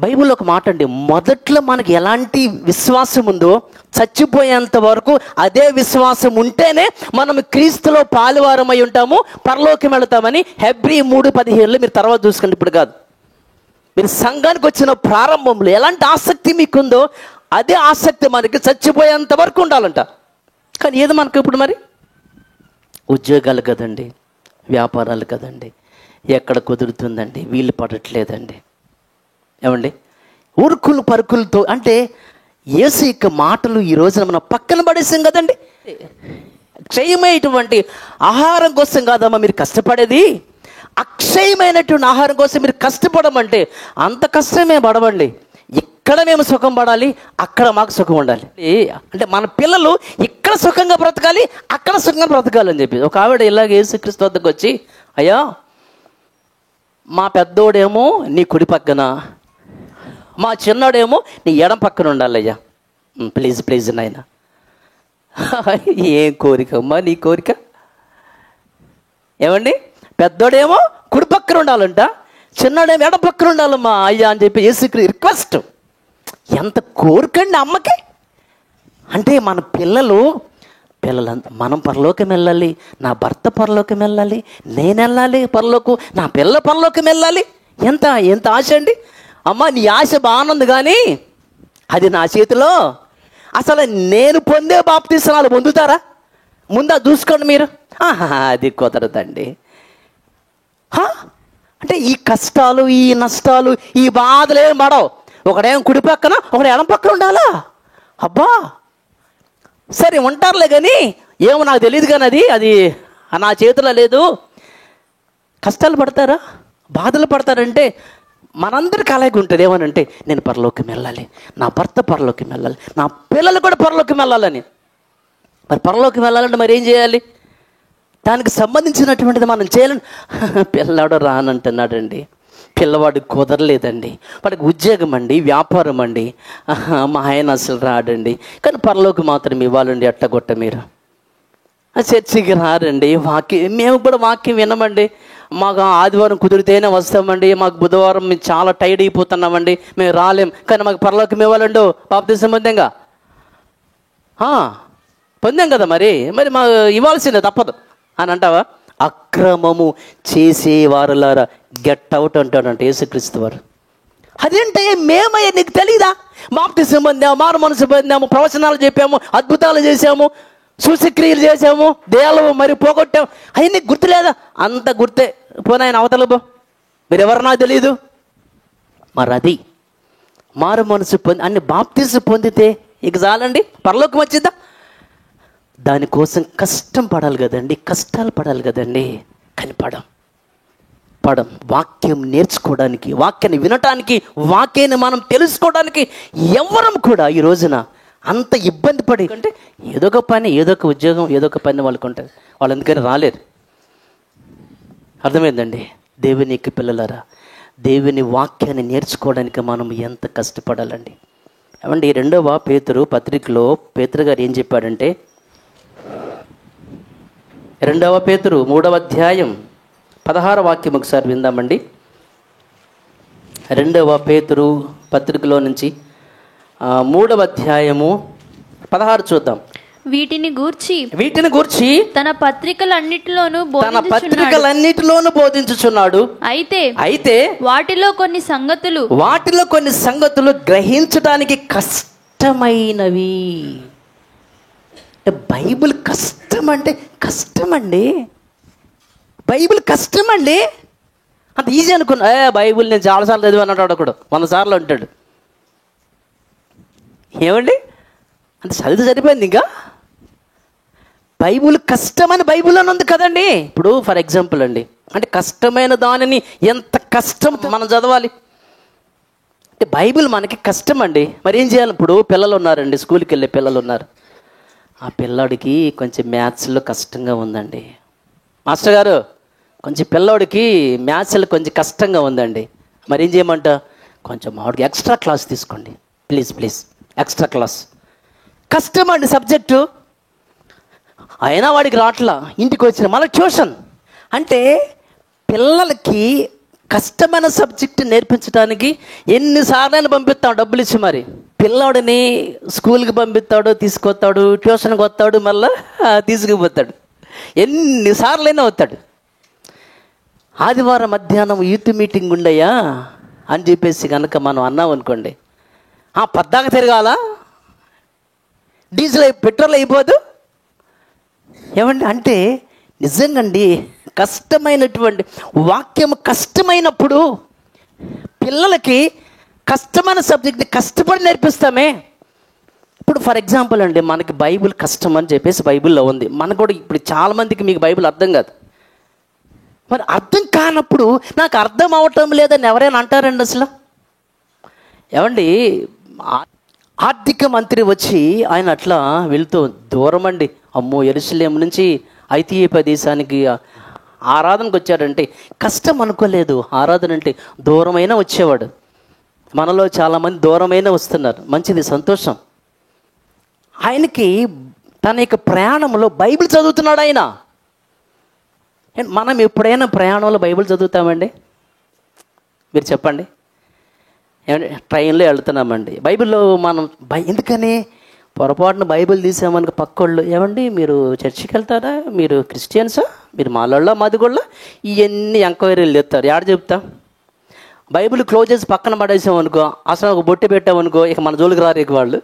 బైబిల్లో ఒక మాట అండి, మొదట్లో మనకి ఎలాంటి విశ్వాసం ఉందో చచ్చిపోయేంత వరకు అదే విశ్వాసం ఉంటేనే మనం క్రీస్తులో పాలువారమై ఉంటాము, పరలోకం వెళతామని హెబ్రీ 3:17 మీరు తర్వాత చూసుకోండి, ఇప్పుడు కాదు. మీరు సంఘానికి వచ్చిన ప్రారంభంలో ఎలాంటి ఆసక్తి మీకుందో అదే ఆసక్తి మనకి చచ్చిపోయేంత వరకు ఉండాలంట. కానీ ఏది మనకు ఇప్పుడు మరి? ఉద్యోగాలు కదండి, వ్యాపారాలు కదండి, ఎక్కడ కుదురుతుందండి, వీలు పడట్లేదండి. ఏమండి, ఉరుకులు పరుకులతో, అంటే యేసు యొక్క మాటలు ఈ రోజున మనం పక్కన పడేసాం కదండి. క్షయమైనటువంటి ఆహారం కోసం కాదమ్మా మీరు కష్టపడేది, అక్షయమైనటువంటి ఆహారం కోసం మీరు కష్టపడమంటే అంత కష్టమే పడవండి. ఇక్కడ మేము సుఖం పడాలి, అక్కడ మాకు సుఖం ఉండాలి. అంటే మన పిల్లలు ఇక్కడ సుఖంగా బ్రతకాలి, అక్కడ సుఖంగా బ్రతకాలి అని చెప్పి ఒక ఆవిడ ఇలాగ యేసుక్రీస్తు వద్దకు వచ్చి, అయ్యా మా పెద్దోడేమో నీ కుడి పక్కన, మా చిన్నోడేమో నీ ఎడం పక్కన ఉండాలయ్యా, ప్లీజ్ ప్లీజ్ నాయన. ఏం కోరిక అమ్మా నీ కోరిక? ఏమండి, పెద్దోడేమో కుడి పక్కన ఉండాలంట, చిన్నోడేమో ఎడం పక్కన ఉండాలమ్మా అయ్యా అని చెప్పి యేసుక్రీస్తు రిక్వెస్ట్. ఎంత కోరికండి అమ్మకి! అంటే మన పిల్లలంతా మనం పరలోకం వెళ్ళాలి, నా భర్త పరలోకం వెళ్ళాలి, నేను వెళ్ళాలి పరలోకం, నా పిల్ల పరలోకం వెళ్ళాలి. ఎంత ఆశ అండి! అమ్మ నీ ఆశ బాగుంది కానీ అది నా చేతిలో. అసలు నేను పొందే బాప్తిస్మాలు పొందుతారా? ముందా చూసుకోండి మీరు. అది కుదరదండి. అంటే ఈ కష్టాలు, ఈ నష్టాలు, ఈ బాధలు ఏం పడవు. ఒకడేం కుడి పక్కన, ఒకడు ఎడం పక్కన ఉండాలా? అబ్బా సరే ఉంటారులే కానీ ఏమో నాకు తెలియదు కానీ అది నా చేతిలో లేదు. కష్టాలు పడతారా, బాధలు పడతారంటే మనందరికీ అలాగే ఉంటుంది. ఏమనంటే నేను పరలోకం వెళ్ళాలి, నా భర్త పరలోకం వెళ్ళాలి, నా పిల్లలు కూడా పరలోకం వెళ్ళాలని. మరి పరలోకం వెళ్ళాలంటే మరి ఏం చేయాలి? దానికి సంబంధించినటువంటిది మనం చేయాలని. పిల్లాడు రానంటున్నాడండి, పిల్లవాడికి కుదరలేదండి, వాడికి ఉద్యోగం అండి, వ్యాపారం అండి, మా ఆయన అసలు రాడండి, కానీ పరలోకం మాత్రం ఇవ్వాలండి. ఎట్టగొట్ట మీరు చర్చికి రారండి, మేము కూడా వాక్యం వినమండి, మాకు ఆదివారం కుదిరితేనే వస్తామండి, మాకు బుధవారం మేము చాలా టైర్డ్ అయిపోతున్నామండి, మేము రాలేం, కానీ మాకు పరలోకం ఇవ్వాలండి. బాప్తిసం పొందాంగా, పొందాం కదా, మరి మా ఇవ్వాల్సిందే తప్పదు అని అంటావా? అక్రమము చేసేవారులారా గెట్ అవుట్ అంటాడంట యేసుక్రీస్తు వారు. అదేంటే మేమయ్యా నీకు తెలీదా? బాప్తిసం పొందాము, మారు మనసు పొందాము, ప్రవచనాలు చెప్పాము, అద్భుతాలు చేసాము, సూచక్రియలు చేసాము, దేవాలయం మరి పోగొట్టాము, అవి నీకు గుర్తులేదా? అంత గుర్తే. పోనాయన అవతలబో, మీరెవరు నాకు తెలీదు. మరి అది మారు మనసు అన్ని బాప్తిసం పొందితే ఇక చాలండి, పరలోకం వచ్చిద్దా? దానికోసం కష్టం పడాలి కదండి, కష్టాలు పడాలి కదండి. కానీ పడం వాక్యం నేర్చుకోవడానికి, వాక్యాన్ని వినటానికి, వాక్యాన్ని మనం తెలుసుకోవడానికి ఎవరం కూడా ఈ రోజున అంత ఇబ్బంది పడి, అంటే ఏదో ఒక పని, ఏదో ఒక ఉద్యోగం, ఏదో ఒక పని వాళ్ళకు ఉంటుంది, వాళ్ళు ఎందుకని రాలేరు. అర్థమైందండి? దేవుని యొక్క పిల్లలారా, దేవుని వాక్యాన్ని నేర్చుకోవడానికి మనం ఎంత కష్టపడాలండి. ఏమండి, 2వ పేతురు పత్రికలో పేతురు గారు ఏం చెప్పాడంటే, 2వ పేతురు 3వ అధ్యాయం 16వ వాక్యం ఒకసారి విందామండి. 2వ పేతురు పత్రికలో నుంచి 3వ అధ్యాయము 16 చూద్దాం. వీటిని గూర్చి తన పత్రికలన్నిటిలోనూ బోధించుచున్నాడు. అయితే వాటిలో కొన్ని సంగతులు గ్రహించడానికి కష్టమైనవి. బైబిల్ కష్టమండి. బైబిల్ కష్టమండి. అంత ఈజీ అనుకున్నా. బైబిల్ నేను చాలాసార్లు చదివాను అంటాడు ఒకడు, 100 సార్లు అంటాడు. ఏమండి అంత చదివితే సరిపోయింది. ఇంకా బైబిల్ కష్టమని బైబిల్లోనే ఉంది కదండి. ఇప్పుడు ఫర్ ఎగ్జాంపుల్ అండి, అంటే కష్టమైన దానిని ఎంత కష్టం మనం చదవాలి అంటే బైబిల్ మనకి కష్టం అండి. మరి ఏం చేయాలి? ఇప్పుడు పిల్లలు ఉన్నారండి, స్కూల్కి వెళ్ళే పిల్లలు ఉన్నారు. ఆ పిల్లాడికి కొంచెం మ్యాథ్స్లో కష్టంగా ఉందండి. మాస్టర్ గారు కొంచెం పిల్లోడికి మ్యాథ్స్లో కొంచెం కష్టంగా ఉందండి. మరి ఏం చేయమంట? కొంచెం వాడికి ఎక్స్ట్రా క్లాస్ తీసుకోండి ప్లీజ్. ఎక్స్ట్రా క్లాస్ కష్టం అండి సబ్జెక్టు. అయినా వాడికి రాట్లా. ఇంటికి వచ్చిన మళ్ళీ ట్యూషన్. అంటే పిల్లలకి కష్టమైన సబ్జెక్టు నేర్పించడానికి ఎన్నిసార్లు పంపిస్తాం డబ్బులు ఇచ్చి. మరి పిల్లోడిని స్కూల్కి పంపిస్తాడు, తీసుకొస్తాడు, ట్యూషన్కి వస్తాడు, మళ్ళీ తీసుకుపోతాడు. ఎన్నిసార్లైనా వస్తాడు. ఆదివారం మధ్యాహ్నం యూత్ మీటింగ్ ఉండయా అని చెప్పేసి కనుక మనం అన్నాం అనుకోండి, పద్దాక తిరగాల, డీజిల్ పెట్రోల్ అయిపోదు. ఏమండి అంటే నిజంగండి కష్టమైనటువంటి వాక్యం కష్టమైనప్పుడు పిల్లలకి కష్టమైన సబ్జెక్ట్ని కష్టపడి నేర్పిస్తామే. ఇప్పుడు ఫర్ ఎగ్జాంపుల్ అండి, మనకి బైబిల్ కష్టం అని చెప్పేసి బైబిల్లో ఉంది. మనకు కూడా ఇప్పుడు చాలామందికి మీకు బైబిల్ అర్థం కాదు. మరి అర్థం కానప్పుడు నాకు అర్థం అవటం లేదని ఎవరైనా అంటారండి అసలు? ఏమండి ఆర్థిక మంత్రి వచ్చి ఆయన అట్లా వెళ్తూ దూరం అండి, అమ్మో యెరూషలేము నుంచి ఐతియోపియా దేశానికి ఆరాధనకు వచ్చాడంటే కష్టం అనుకోలేదు. ఆరాధన అంటే దూరమైనా వచ్చేవాడు. మనలో చాలామంది దూరమైనా వస్తున్నారు, మంచిది, సంతోషం. ఆయనకి తన యొక్క ప్రయాణంలో బైబిల్ చదువుతున్నాడు ఆయన. మనం ఎప్పుడైనా ప్రయాణంలో బైబిల్ చదువుతామండి? మీరు చెప్పండి. ఏమంటే ట్రైన్లో వెళ్తున్నామండి, బైబిల్లో మనం ఎందుకని పొరపాటున బైబిల్ తీసామనుకో పక్కోళ్ళు, ఏమండి మీరు చర్చికి వెళ్తారా, మీరు క్రిస్టియన్సా, మీరు మాలోళ్ళ మాదిగోళ్ళ, ఇవన్నీ ఎంక్వైరీలు చెప్తారు. యాడ చెప్తా? బైబిల్ క్లోజ్ చేసి పక్కన పడేసామనుకో, అసలు ఒక బొట్టి పెట్టామనుకో, ఇక మన జోలికి రారు ఇక వాళ్ళు.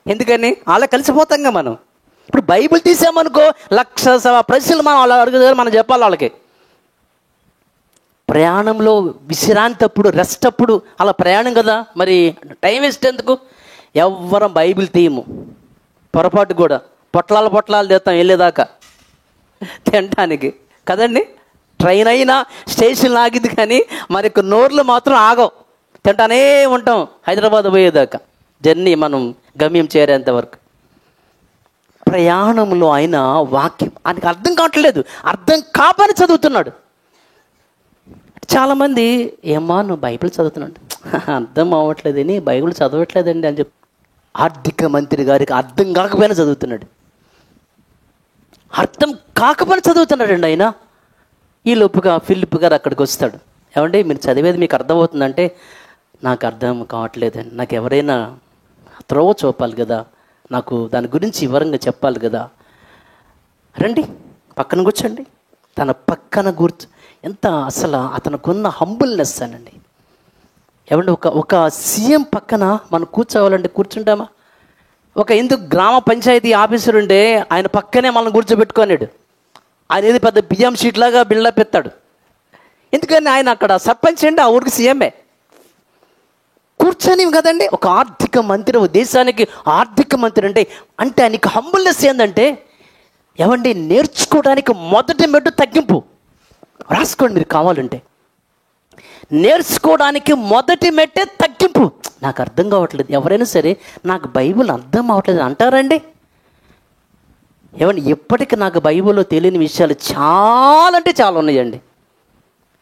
ఎందుకని? అలా కలిసిపోతాంగా మనం. ఇప్పుడు బైబిల్ తీసామనుకో 1,00,000 ప్రశ్నలు మనం అలా అడుగుతారు, మనం చెప్పాలి వాళ్ళకి. ప్రయాణంలో విశ్రాంతి అప్పుడు, రెస్ట్ అప్పుడు అలా ప్రయాణం కదా, మరి టైం వేస్ట్ ఎందుకు? ఎవ్వరం బైబిల్ తీయము. పొరపాటు కూడా పొట్లాలు తెస్తాం వెళ్ళేదాకా తినటానికి కదండి. ట్రైన్ అయినా స్టేషన్ ఆగింది కానీ మరి నోర్లు మాత్రం ఆగవు, తింటానే ఉంటాం హైదరాబాద్ పోయేదాకా, జర్నీ మనం గమ్యం చేరేంత వరకు. ప్రయాణంలో ఆయన వాక్యం ఆయనకు అర్థం కావట్లేదు, అర్థం కాపని చదువుతున్నాడు. చాలామంది ఏమ్మా నువ్వు బైబిల్ చదువుతున్నాడు, అర్థం అవ్వట్లేదని బైబిల్ చదవట్లేదండి అని చెప్పి ఆర్థిక మంత్రి గారికి అర్థం కాకపోయినా చదువుతున్నాడు. అర్థం కాకపోయినా చదువుతున్నాడండి ఆయన. ఈ లోపుగా ఫిలిప్ గారు అక్కడికి వస్తాడు. ఏమంటే మీరు చదివేది మీకు అర్థమవుతుందంటే, నాకు అర్థం కావట్లేదండి, నాకు ఎవరైనా త్రోవ చూపాలి కదా, నాకు దాని గురించి వివరంగా చెప్పాలి కదా, రండి పక్కన కూర్చోండి. తన పక్కన కూర్చో, ఎంత అసలు అతనుకున్న హంబుల్నెస్ అనండి. ఏమంటే ఒక సీఎం పక్కన మనం కూర్చోవాలంటే కూర్చుంటామా? ఒక ఎందుకు గ్రామ పంచాయతీ ఆఫీసర్ ఉంటే ఆయన పక్కనే మనం కూర్చోబెట్టుకున్నాడు. ఆయన ఏది పెద్ద బియ్యం షీట్ లాగా బిల్డప్ ఎత్తాడు. ఎందుకని ఆయన అక్కడ సర్పంచ్ అండి, ఆ ఊరికి సీఎంఏ కూర్చొని కదండి. ఒక ఆర్థిక మంత్రి, ఒక దేశానికి ఆర్థిక మంత్రి అంటే ఆయనకి హంబుల్నెస్ ఏంటంటే, ఏమండి నేర్చుకోవడానికి మొదటి మెట్టు తగ్గింపు. రాసుకోండి మీరు కావాలంటే, నేర్చుకోవడానికి మొదటి మెట్టే తగ్గింపు. నాకు అర్థం కావట్లేదు, ఎవరైనా సరే నాకు బైబిల్ అర్థం అవ్వట్లేదు అంటారండి. ఏమండి ఎప్పటికీ నాకు బైబిల్లో తెలియని విషయాలు చాలా అంటే చాలా ఉన్నాయండి.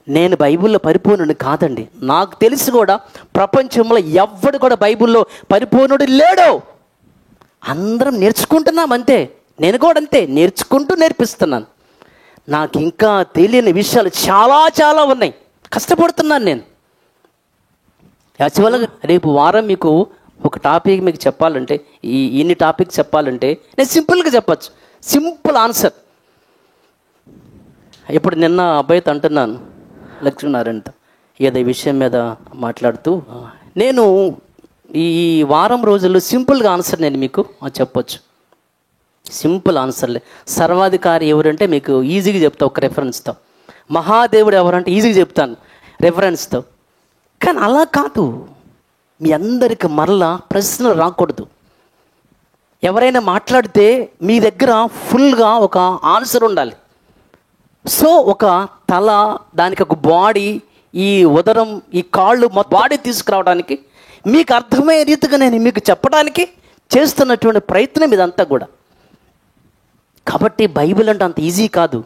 నేను బైబిల్లో పరిపూర్ణుడు కాదండి. నాకు తెలిసి కూడా ప్రపంచంలో ఎవ్వడు కూడా బైబిల్లో పరిపూర్ణుడు లేడు. అందరం నేర్చుకుంటున్నాం అంతే. నేను కూడా అంతే, నేర్చుకుంటూ నేర్పిస్తున్నాను. నాకు ఇంకా తెలియని విషయాలు చాలా చాలా ఉన్నాయి, కష్టపడుతున్నాను నేను. యాక్చువల్గా రేపు వారం మీకు ఒక టాపిక్ మీకు చెప్పాలంటే, ఇన్ని టాపిక్ చెప్పాలంటే నేను సింపుల్గా చెప్పచ్చు, సింపుల్ ఆన్సర్. ఇప్పుడు నిన్న అబ్బాయితో అంటున్నాను, లక్ష్మీనారాయణతో ఏదో విషయం మీద మాట్లాడుతూ, నేను ఈ వారం రోజుల్లో సింపుల్గా ఆన్సర్ నేను మీకు చెప్పొచ్చు. సింపుల్ ఆన్సర్లే. సర్వాధికారి ఎవరంటే మీకు ఈజీగా చెప్తా ఒక రెఫరెన్స్తో. మహాదేవుడు ఎవరంటే ఈజీగా చెప్తాను రెఫరెన్స్తో. కానీ అలా కాదు, మీ అందరికి మరలా ప్రశ్నలు రాకూడదు. ఎవరైనా మాట్లాడితే మీ దగ్గర ఫుల్గా ఒక ఆన్సర్ ఉండాలి. సో ఒక తల, దానికి ఒక బాడీ, ఈ ఉదరం, ఈ కాళ్ళు, బాడీ తీసుకురావడానికి మీకు అర్థమయ్యే రీతిగా నేను మీకు చెప్పడానికి చేస్తున్నటువంటి ప్రయత్నం ఇదంతా కూడా. కాబట్టి బైబిల్ అంటే అంత ఈజీ కాదు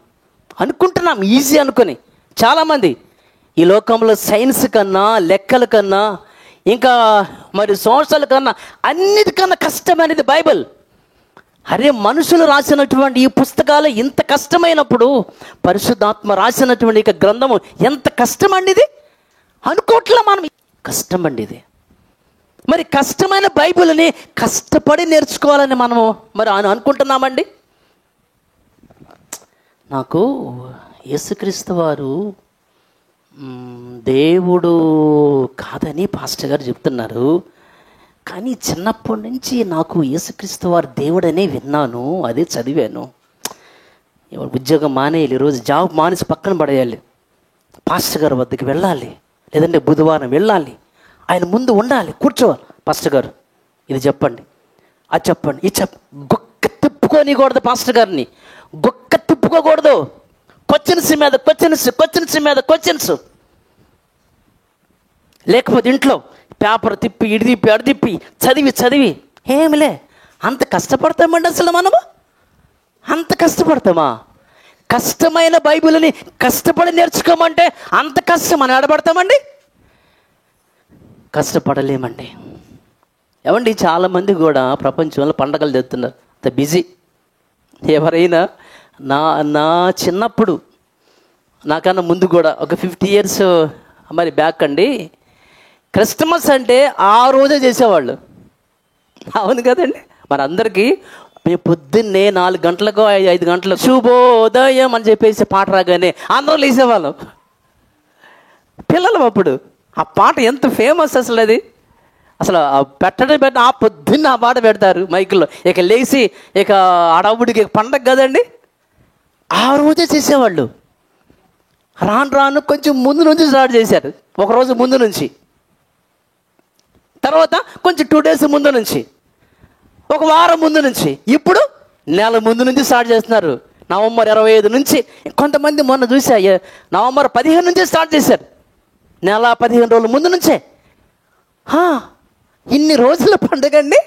అనుకుంటున్నాం, ఈజీ అనుకొని. చాలామంది ఈ లోకంలో సైన్స్ కన్నా, లెక్కల కన్నా, ఇంకా మరి సోషల్ కన్నా, అన్నిటికన్నా కష్టమైనది బైబిల్. అరే, మనుషులు రాసినటువంటి ఈ పుస్తకాలు ఇంత కష్టమైనప్పుడు పరిశుద్ధాత్మ రాసినటువంటి ఇక గ్రంథము ఎంత కష్టమండి ఇది అనుకోవట్లే మనం. కష్టమండి ఇది. మరి కష్టమైన బైబిల్ని కష్టపడి నేర్చుకోవాలని మనము మరి అనుకుంటున్నామండి. నాకు యేసుక్రీస్తు వారు దేవుడు కాదని పాస్టర్ గారు చెప్తున్నారు. కానీ చిన్నప్పటి నుంచి నాకు యేసుక్రీస్తు వారు దేవుడనే విన్నాను, అదే చదివాను. ఉద్యోగం మానేయాలి, ఈరోజు జాబ్ మానేసి పక్కన పడేయాలి, పాస్టర్ గారు వద్దకు వెళ్ళాలి, లేదంటే బుధవారం వెళ్ళాలి, ఆయన ముందు ఉండాలి, కూర్చోవాలి. పాస్టర్ గారు ఇది చెప్పండి, అది చెప్పండి, ఇది గొక్క తిప్పుకోనికూడదు. పాస్టర్ గారిని గొక్క తిప్పుకోకూడదు. క్వశ్చన్స్ మీద క్వశ్చన్స్ మీద క్వశ్చన్స్. లేకపోతే ఇంట్లో పేపర్ తిప్పి ఇడి తిప్పి అడి తిప్పి చదివి ఏమిలే. అంత కష్టపడతామండి అసలు మనము? అంత కష్టపడతామా? కష్టమైన బైబిల్ని కష్టపడి నేర్చుకోమంటే అంత కష్టం మనం ఆడబడతామండి? కష్టపడలేమండి. ఏమండి, చాలామంది కూడా ప్రపంచంలో పండగలు తెస్తున్నారు, అంత బిజీ. ఎవరైనా నా చిన్నప్పుడు, నాకన్నా ముందు కూడా ఒక 50 years మరి బ్యాక్ అండి, క్రిస్మస్ అంటే ఆ రోజే చేసేవాళ్ళు. అవును కదండి. మరి అందరికీ మేము పొద్దున్నే 4 గంటలకు 5 గంటలకు శుభోదయం అని చెప్పేసి పాట రాగానే అందరూ లేసేవాళ్ళం. పిల్లలు అప్పుడు ఆ పాట ఎంత ఫేమస్ అసలు. అది అసలు పెట్టడం ఆ పొద్దున్న ఆ పాట పెడతారు మైకుల్లో. ఇక లేచి ఇక ఆడవుడికి పండగ కదండి, ఆ రోజే చేసేవాళ్ళు. రాను కొంచెం ముందు నుంచి స్టార్ట్ చేశారు, ఒకరోజు ముందు నుంచి, తర్వాత కొంచెం 2 days ముందు నుంచి, ఒక వారం ముందు నుంచి, ఇప్పుడు నెల ముందు నుంచి స్టార్ట్ చేస్తున్నారు. నవంబర్ 25 నుంచి, కొంతమంది మొన్న చూసా నవంబర్ 15 నుంచి స్టార్ట్ చేశారు. నెల 15 రోజుల ముందు నుంచే. ఇన్ని రోజుల పండుగ అండి,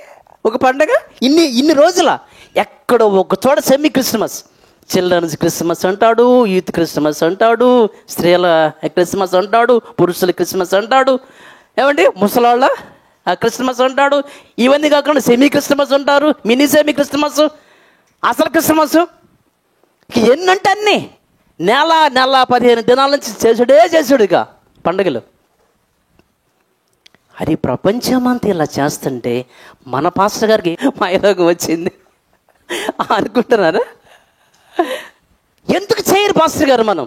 ఒక పండుగ ఇన్ని రోజుల. ఎక్కడో ఒక చోట సెమీ క్రిస్మస్, చిల్డ్రన్స్ క్రిస్మస్ అంటాడు, యూత్ క్రిస్మస్ అంటాడు, స్త్రీల క్రిస్మస్ అంటాడు, పురుషుల క్రిస్మస్ అంటాడు, ఏమండి ముసలాళ్ళ క్రిస్మస్ అంటాడు. ఇవన్నీ కాకుండా సెమీ క్రిస్మస్ అంటారు, మినీ సెమీ క్రిస్మస్, అసలు క్రిస్మస్, ఎన్నంటే అన్నీ. నెల 15 దినాల నుంచి చేసుడు ఇక పండుగలు. అది ప్రపంచమంతా ఇలా చేస్తుంటే మన పాస్టర్ గారికి మాయరోగం వచ్చింది అనుకుంటున్నారా? ఎందుకు చేయరు పాస్టర్ గారు? మనం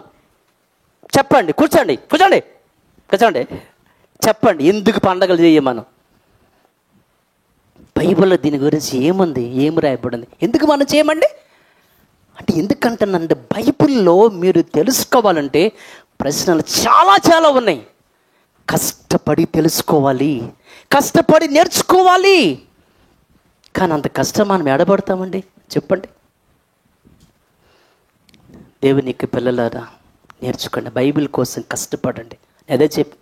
చెప్పండి, కూర్చోండి చెప్పండి, ఎందుకు పండగలు చేయ? మనం బైబిల్లో దీని గురించి ఏముంది, ఏమి రాయబడింది, ఎందుకు మనం చేయమండి అంటే? ఎందుకంటానంటే బైబిల్లో మీరు తెలుసుకోవాలంటే ప్రశ్నలు చాలా ఉన్నాయి. కష్టపడి తెలుసుకోవాలి, కష్టపడి నేర్చుకోవాలి. కానీ అంత కష్టం మనం ఎడబడతామండి? చెప్పండి. దేవునికి పిల్లలారా, నేర్చుకోండి, బైబిల్ కోసం కష్టపడండి. అదే చెప్పి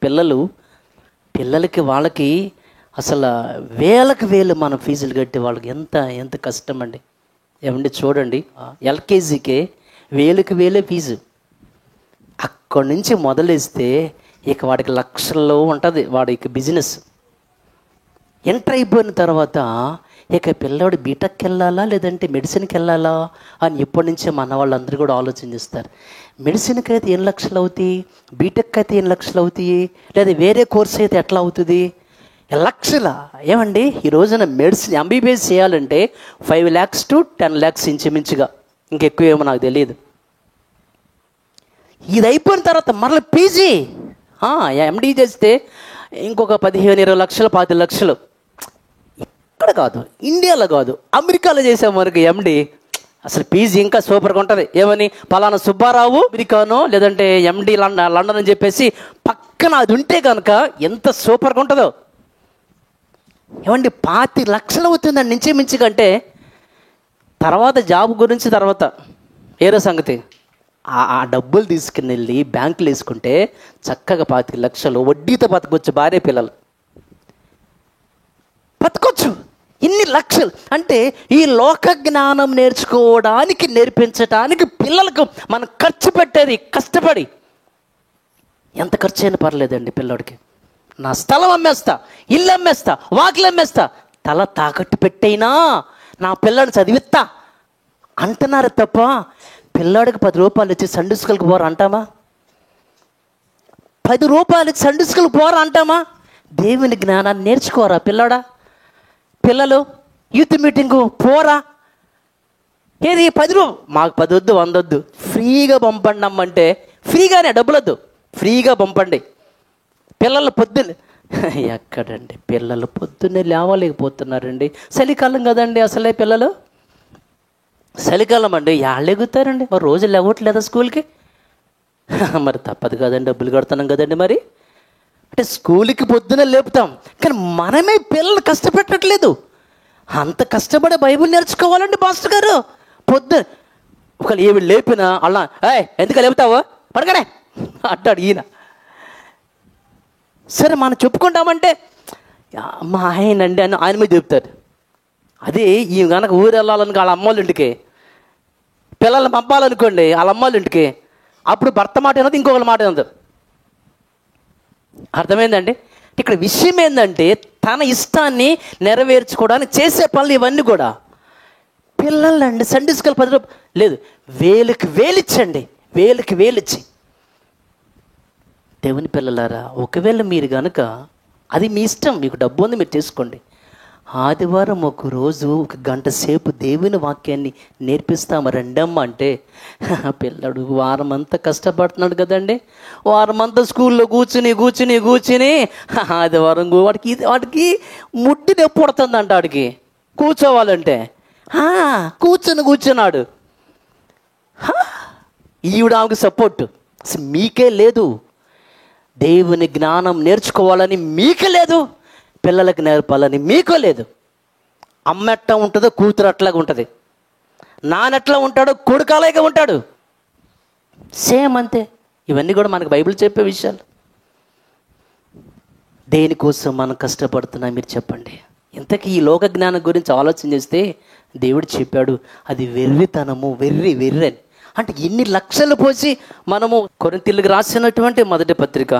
పిల్లలకి వాళ్ళకి అసలు వేలు మనం ఫీజులు కట్టి వాళ్ళకి ఎంత కష్టం అండి. ఏమండి చూడండి, LKGకే వేలే ఫీజు. అక్కడి నుంచి మొదలేస్తే ఇక వాడికి లక్షల్లో ఉంటుంది వాడికి బిజినెస్. ఎంటర్ అయిపోయిన తర్వాత ఇక పిల్లవాడు బీటెక్కి వెళ్ళాలా లేదంటే మెడిసిన్కి వెళ్ళాలా అని ఇప్పటి నుంచే మన వాళ్ళందరూ కూడా ఆలోచన చేస్తారు. మెడిసిన్కి అయితే 8 లక్షలు అవుతాయి, బీటెక్ అయితే 8 లక్షలు అవుతాయి, లేదా వేరే కోర్స్ అయితే ఎట్లా అవుతుంది? లక్షల ఏమండి ఈ రోజున మెడిసిన్ ఎంబీబీఎస్ చేయాలంటే 5 lakhs to 10 lakhs ఇంచుమించుగా, ఇంకెక్కువ ఏమో నాకు తెలియదు. ఇది అయిపోయిన తర్వాత మరలా పీజీ ఎండీ చేస్తే ఇంకొక 15-20 లక్షలు 25 లక్షలు. ఇక్కడ కాదు, ఇండియాలో కాదు, అమెరికాలో చేసాం మనకి ఎండి. అసలు పీజీ ఇంకా సూపర్గా ఉంటుంది. ఏమని పలానా సుబ్బారావు అమెరికానో లేదంటే ఎండి లండన్ అని చెప్పేసి పక్కన అది ఉంటే కనుక ఎంత సూపర్గా ఉంటుందో. ఏమండి 25 లక్షలు అవుతుందండి ఇంచుమించు. కంటే తర్వాత జాబ్ గురించి తర్వాత వేరే సంగతి. ఆ డబ్బులు తీసుకుని వెళ్ళి బ్యాంకులు వేసుకుంటే చక్కగా 25 లక్షలు వడ్డీతో బతకొచ్చు. భార్య పిల్లలు బతకొచ్చు. ఇన్ని లక్షలు అంటే ఈ లోక జ్ఞానం నేర్చుకోవడానికి నేర్పించడానికి పిల్లలకు మనం ఖర్చు పెట్టేది కష్టపడి ఎంత ఖర్చు అయినా పర్లేదండి. పిల్లడికి నా స్థలం అమ్మేస్తా, ఇల్లు అమ్మేస్తా, వాకిలు అమ్మేస్తా, తల తాకట్టు పెట్టైనా నా పిల్లని చదివిస్తా అంటున్నారు తప్ప పిల్లాడికి 10 రూపాయలు ఇచ్చి సండే స్కూల్కి పోరా అంటామా? 10 రూపాయలు ఇచ్చి సండే స్కూల్కి పోరా అంటామా? దేవుని జ్ఞానాన్ని నేర్చుకోరా పిల్లాడా? పిల్లలు యూత్ మీటింగు పోరా? ఏది 10 రూపాయలు మాకు 10 వద్దు 100 వద్దు, ఫ్రీగా పంపండి అమ్మంటే ఫ్రీగానే, డబ్బులు వద్దు, ఫ్రీగా పంపండి. పిల్లలు పొద్దున్నే ఎక్కడండి పిల్లలు పొద్దున్నే లేవలేకపోతున్నారండి. చలికాలం కదండి అసలే పిల్లలు. చలికాలం అండి ఎగుతారండి. మరి రోజు లేవట్లేదా స్కూల్కి? మరి తప్పదు కదండి, డబ్బులు కడుతున్నాం కదండి. మరి అంటే స్కూల్కి పొద్దునే లేపుతాం, కానీ మనమే పిల్లలు కష్టపెట్టట్లేదు. అంత కష్టపడే బైబిల్ నేర్చుకోవాలండి పాస్టర్ గారు. పొద్దున ఒకళ్ళు ఏమి లేపినా అలా ఎందుకు లేపుతావు పడకనే అంటాడు ఈయన. సరే మనం చెప్పుకుంటామంటే మా ఆయన అండి అని ఆయన మీద చెప్తారు. అదే ఈ కనుక ఊరు వెళ్ళాలని వాళ్ళ అమ్మోళ్ళ ఇంటికి పిల్లల్ని పంపాలనుకోండి వాళ్ళ అమ్మోళ్ళ ఇంటికి, అప్పుడు భర్త మాట ఏనది, ఇంకొకళ్ళ మాట ఏనదు. అర్థమైందండి? ఇక్కడ విషయం ఏంటంటే తన ఇష్టాన్ని నెరవేర్చుకోవడానికి చేసే పనులు ఇవన్నీ కూడా. పిల్లలండి సండే స్కూల్ 10 రూపాయలు లేదు, వేలుకి వేలిచ్చండి, వేలుకి వేలిచ్చి. దేవుని పిల్లలారా, ఒకవేళ మీరు కనుక అది మీ ఇష్టం, మీకు డబ్బు ఉంది మీరు చేసుకోండి. ఆదివారం ఒక రోజు 1 గంట సేపు దేవుని వాక్యాన్ని నేర్పిస్తాము రెండమ్మ అంటే పిల్లడు వారం అంతా కష్టపడుతున్నాడు కదండి. వారం అంతా స్కూల్లో కూర్చుని ఆదివారం వాడికి ముడ్డి నొప్పి పడుతుందంట. వాడికి కూర్చోవాలంటే కూర్చున్నాడు. ఈవిడ ఆమెకు సపోర్ట్ అసలు మీకే లేదు. దేవుని జ్ఞానం నేర్చుకోవాలని మీకు లేదు, పిల్లలకు నేర్పాలని మీకు లేదు. అమ్మ ఎట్లా ఉంటుందో కూతురు అట్లాగా ఉంటుంది, నానెట్లా ఉంటాడో కొడుకు అలాగే ఉంటాడు, సేమ్ అంతే. ఇవన్నీ కూడా మనకు బైబిల్ చెప్పే విషయాలు. దేనికోసం మనం కష్టపడుతున్నాం మీరు చెప్పండి? ఇంతకీ ఈ లోక జ్ఞానం గురించి ఆలోచన చేస్తే దేవుడు చెప్పాడు అది వెర్రితనము, వెర్రి అని. అంటే ఇన్ని లక్షలు పోసి మనము కొరింథీయులకు రాసినటువంటి మొదటి పత్రిక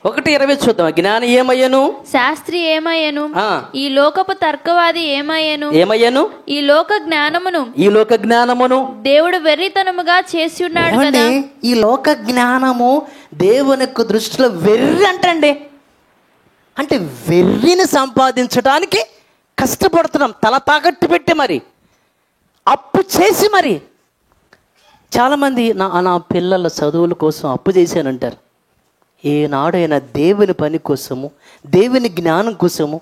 1:20 చూద్దాం. జ్ఞాని ఏమయ్యను, శాస్త్రి ఏమయ్యను, ఈ లోకపు తర్కవాది ఏమయ్యను, ఈ లోక జ్ఞానమును దేవుడు వెర్రితనముగా చేసి ఉన్నాడు కదా. ఈ లోక జ్ఞానము దేవుని దృష్టిలో వెర్రి అంటండి. అంటే వెర్రిని సంపాదించడానికి కష్టపడుతున్నాం, తల తాకట్టు పెట్టి మరి, అప్పు చేసి మరి. చాలామంది నా పిల్లల చదువుల కోసం అప్పు చేశానంటారు. ఏనాడైనా దేవుని పని కోసము, దేవుని జ్ఞానం కోసము,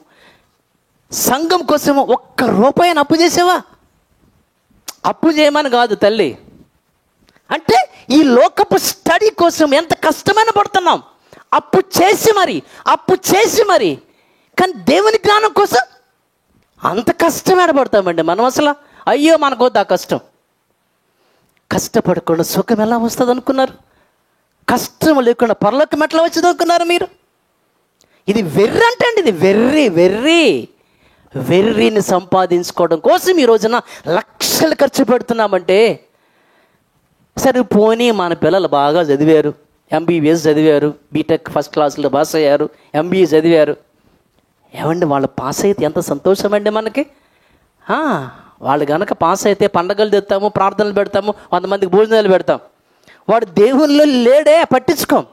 సంఘం కోసము 1 రూపాయిని అప్పు చేసావా? అప్పు చేయమని కాదు తల్లి, అంటే ఈ లోకపు స్టడీ కోసం ఎంత కష్టమైన పడుతున్నాం, అప్పు చేసి మరి. కానీ దేవుని జ్ఞానం కోసం అంత కష్టమైన పడతామండి మనం. అసలు అయ్యో మనకొద్దు ఆ కష్టం. కష్టపడకుండా సుఖం ఎలా వస్తుంది అనుకున్నారు? కష్టం లేకుండా పరలోకం ఎట్లా వచ్చింది అనుకున్నారు మీరు? ఇది వెర్రి అంటే అండి, ఇది వెర్రిని సంపాదించుకోవడం కోసం ఈ రోజున లక్షలు ఖర్చు పెడుతున్నామంటే. సరే పోనీ మన పిల్లలు బాగా చదివారు, ఎంబీబీఎస్ చదివారు, బీటెక్ ఫస్ట్ క్లాస్లో పాస్ అయ్యారు, ఎంబీఏ చదివారు. ఏమండి వాళ్ళు పాస్ అయితే ఎంత సంతోషం అండి మనకి. వాళ్ళు కనుక పాస్ అయితే పండగలు తెస్తాము, ప్రార్థనలు పెడతాము, 100 మందికి భోజనాలు పెడతాం. వాడు దేవుళ్ళు లేడే పట్టించుకోం.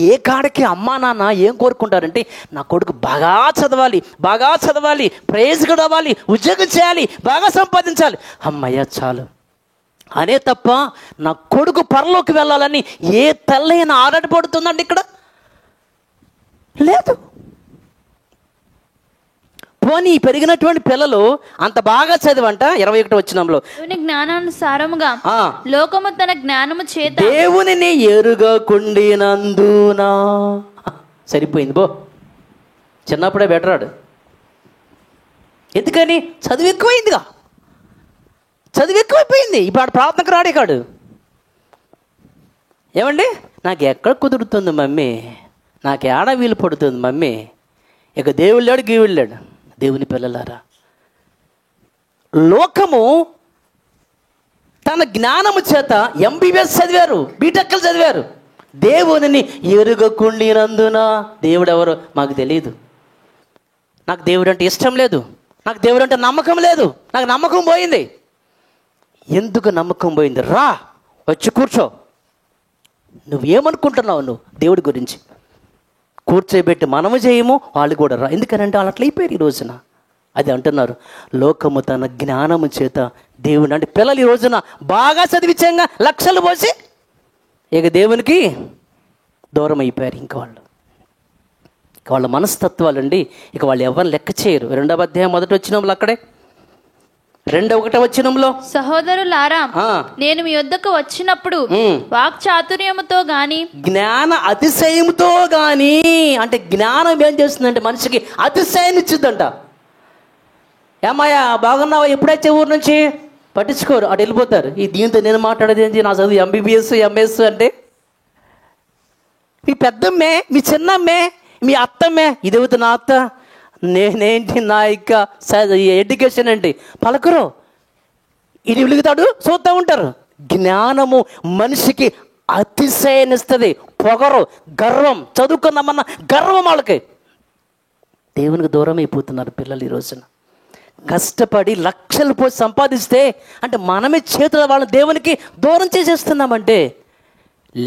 ఏ కాడికి అమ్మా నాన్న ఏం కోరుకుంటారంటే నా కొడుకు బాగా చదవాలి, ప్రైజ్ కూడా అవ్వాలి, ఉద్యోగం చేయాలి, బాగా సంపాదించాలి, అమ్మయ్య చాలు అనే తప్ప నా కొడుకు పరలోకి వెళ్ళాలని ఏ తల్లైనా ఆరాటపడుతుందండి ఇక్కడ? లేదు. పోనీ పెరిగినటువంటి పిల్లలు అంత బాగా చదివంట 21వ వచనంలో దేవుని జ్ఞానానుసారముగా లోకము తన జ్ఞానము చేత దేవునిని ఎరుగకుండినందున. సరిపోయింది బో, చిన్నప్పుడే బెటరాడు. ఎందుకని? చదువు ఎక్కువైందిగా, చదువు ఎక్కువైపోయింది. ఇప్పుడు ప్రార్థనకు రాడే కాడు. ఏమండి, నాకు ఎక్కడ కుదురుతుంది మమ్మీ, నాకు ఏడ వీలు పడుతుంది మమ్మీ, ఇక దేవుడు లేడు గీవుడు లేడు. దేవుని పిల్లలారా, లోకము తన జ్ఞానము చేత ఎంబీబీఎస్ చదివారు, బీటెక్లు చదివారు, దేవునిని ఎరుగకుండినందున. దేవుడు ఎవరో మాకు తెలియదు, నాకు దేవుడు అంటే ఇష్టం లేదు, నాకు దేవుడు అంటే నమ్మకం లేదు, నాకు నమ్మకం పోయింది. ఎందుకు నమ్మకం పోయింది? రా వచ్చి కూర్చో. నువ్వేమనుకుంటున్నావు నువ్వు దేవుడి గురించి? కూర్చోబెట్టి మనము చేయము, వాళ్ళు కూడా రా. ఎందుకనంటే వాళ్ళు అట్లా అయిపోయారు ఈ రోజున. అది అంటున్నారు, లోకము తన జ్ఞానము చేత దేవుని, అంటే పిల్లలు ఈ రోజున బాగా చదివించంగా లక్షలు పోసి ఇక దేవునికి దూరం అయిపోయారు. ఇంక వాళ్ళ మనస్తత్వాలండి, ఇక వాళ్ళు ఎవరిని లెక్క చేయరు. 2వ అధ్యాయం 1వ వచనంలో అక్కడే 2వ వచనంలో, సహోదరులారా నేను మీ యొద్దకు వచ్చినప్పుడు వాక్చాతుర్యముతో గాని జ్ఞాన అతిశయముతో గాని, అంటే జ్ఞానం ఏం చేస్తుందంటే మనిషికి అతిశయాన్ని ఇచ్చిందంట. ఏమయ్యా బాగున్నావా, ఎప్పుడైతే ఊరు నుంచి పట్టించుకోరు, అటు వెళ్ళిపోతారు. ఈ దీంతో నేను మాట్లాడేది ఏంటి, నా చదువు ఎంబీబీఎస్ ఎంఎస్ అంటే. మీ పెద్దమ్మే, మీ చిన్నమ్మే, మీ అత్తమ్మే, ఇదేవుతు నా అత్త, నేనేంటి నా ఇక ఎడ్యుకేషన్ ఏంటి పలకరు. ఇది వెలుగుతాడు చూస్తూ ఉంటారు. జ్ఞానము మనిషికి అతిశయనిస్తుంది, పొగరు, గర్వం, చదువుకుందామన్న గర్వం వాళ్ళకి. దేవునికి దూరం అయిపోతున్నారు పిల్లలు ఈ రోజున. కష్టపడి లక్షలు పోసి సంపాదిస్తే అంటే మనమే చేతుల వాళ్ళని దేవునికి దూరం చేసేస్తున్నామంటే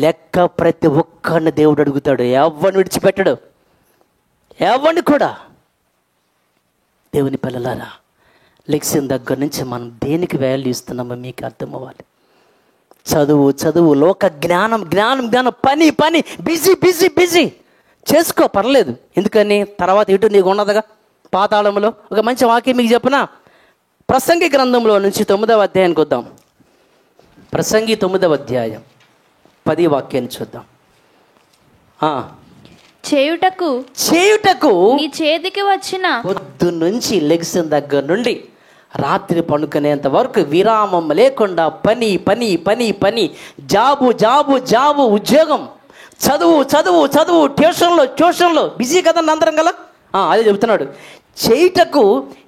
లెక్క ప్రతి ఒక్కరిని దేవుడు అడుగుతాడు. ఎవరిని విడిచిపెట్టడు, ఎవరిని కూడా. దేవుని పిల్లలారా, లెక్సిన దగ్గర నుంచి మనం దేనికి వాల్యూ ఇస్తున్నామో మీకు అర్థం అవ్వాలి. చదువు, లోక జ్ఞానం, పని, బిజీ చేసుకో, పర్లేదు. ఎందుకని? తర్వాత ఇటు నీకు ఉన్నదిగా పాతాళంలో. ఒక మంచి వాక్యం మీకు చెప్పనా? ప్రసంగి గ్రంథంలో నుంచి 9వ అధ్యాయానికి వద్దాం. ప్రసంగి 9వ అధ్యాయం 10వ వాక్యాన్ని చూద్దాం. చేయుటకు నీ చేతికి వచ్చిన పొద్దు నుంచి లెగ్సిన దగ్గర నుండి రాత్రి పడుకునేంత వరకు విరామం లేకుండా పని, జాబు, ఉద్యోగం, చదువు, ట్యూషన్లో బిజీ కదండి అందరం గల. అదే చెబుతున్నాడు, చేయుటకు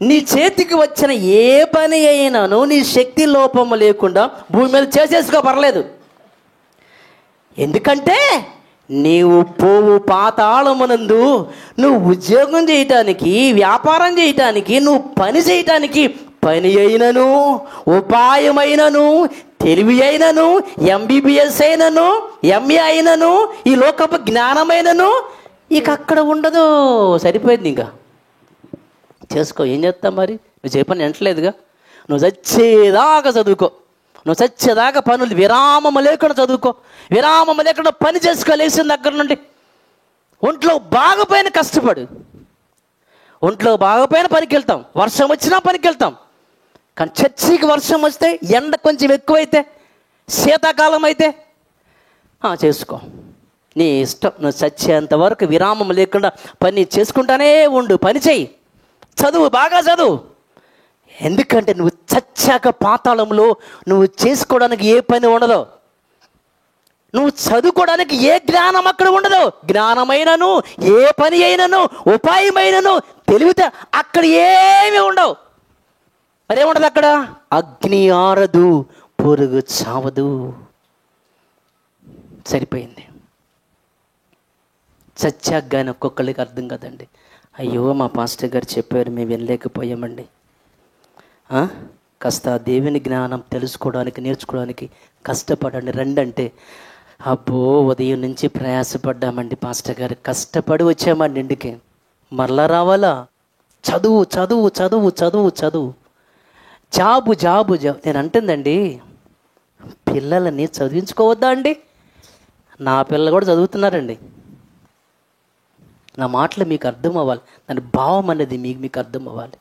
నీ చేతికి వచ్చిన ఏ పని అయినాను నీ శక్తి లోపము లేకుండా భూమి మీద చేసేసుకో, పర్లేదు. ఎందుకంటే నీవు పోవు పాతాళమునందు నువ్వు ఉద్యోగం చేయటానికి, వ్యాపారం చేయటానికి, నువ్వు పని చేయటానికి, పని అయినను, ఉపాయమైనను, తెలివి అయినను, ఎంబీబీఎస్ అయినను, ఎంఏ అయినను, ఈ లోకపు జ్ఞానమైనను ఇక అక్కడ ఉండదు. సరిపోయింది. ఇంకా చేసుకో, ఏం చేస్తాం మరి? నువ్వు చెప్పని ఎంటలేదుగా. నువ్వు చచ్చేదాకా చదువుకో, నువ్వు చచ్చేదాకా పనులు విరామం లేకుండా చదువుకో, విరామం లేకుండా పని చేసుకో. లేచిన దగ్గర నుండి ఒంట్లో బాగపోయిన కష్టపడు, ఒంట్లో బాగపోయిన పనికి వెళ్తాం, వర్షం వచ్చినా పనికి వెళ్తాం. కానీ చర్చికి వర్షం వస్తే, ఎండ కొంచెం ఎక్కువైతే, శీతాకాలం అయితే చేసుకో, నీ ఇష్టం. నువ్వు చచ్చేంత వరకు విరామం లేకుండా పని చేసుకుంటానే ఉండు. పని చెయ్యి, బాగా చదువు. ఎందుకంటే నువ్వు చచ్చాక పాతాళంలో నువ్వు చేసుకోవడానికి ఏ పని ఉండదు, నువ్వు చదువుకోవడానికి ఏ జ్ఞానం అక్కడ ఉండదు. జ్ఞానమైనను, ఏ పని అయినను, ఉపాయమైనను, తెలివితే అక్కడ ఏమీ ఉండవు. మరేముండదు అక్కడ? అగ్ని ఆరదు, పొరుగు చావదు. సరిపోయింది. చచ్చాక కానీ ఒక్కొక్కరికి అర్థం కదండి. అయ్యో మా పాస్టర్ గారు చెప్పారు, మేము వినలేకపోయామండి. కాస్త దేవుని జ్ఞానం తెలుసుకోవడానికి, నేర్చుకోవడానికి కష్టపడండి, రండి అంటే అబ్బో ఉదయం నుంచి ప్రయాసపడ్డామండి పాస్టర్ గారు, కష్టపడి వచ్చామండి ఇంటికి, మరలా రావాలా? చదువు చదువు చదువు చదువు చదువు, జాబు జాబు జాబు. నేను అంటుందండి, పిల్లలని చదివించుకోవద్దా అండి? నా పిల్లలు కూడా చదువుతున్నారండి. నా మాటలు మీకు అర్థం అవ్వాలి, దాని భావం అనేది మీకు అర్థం అవ్వాలి.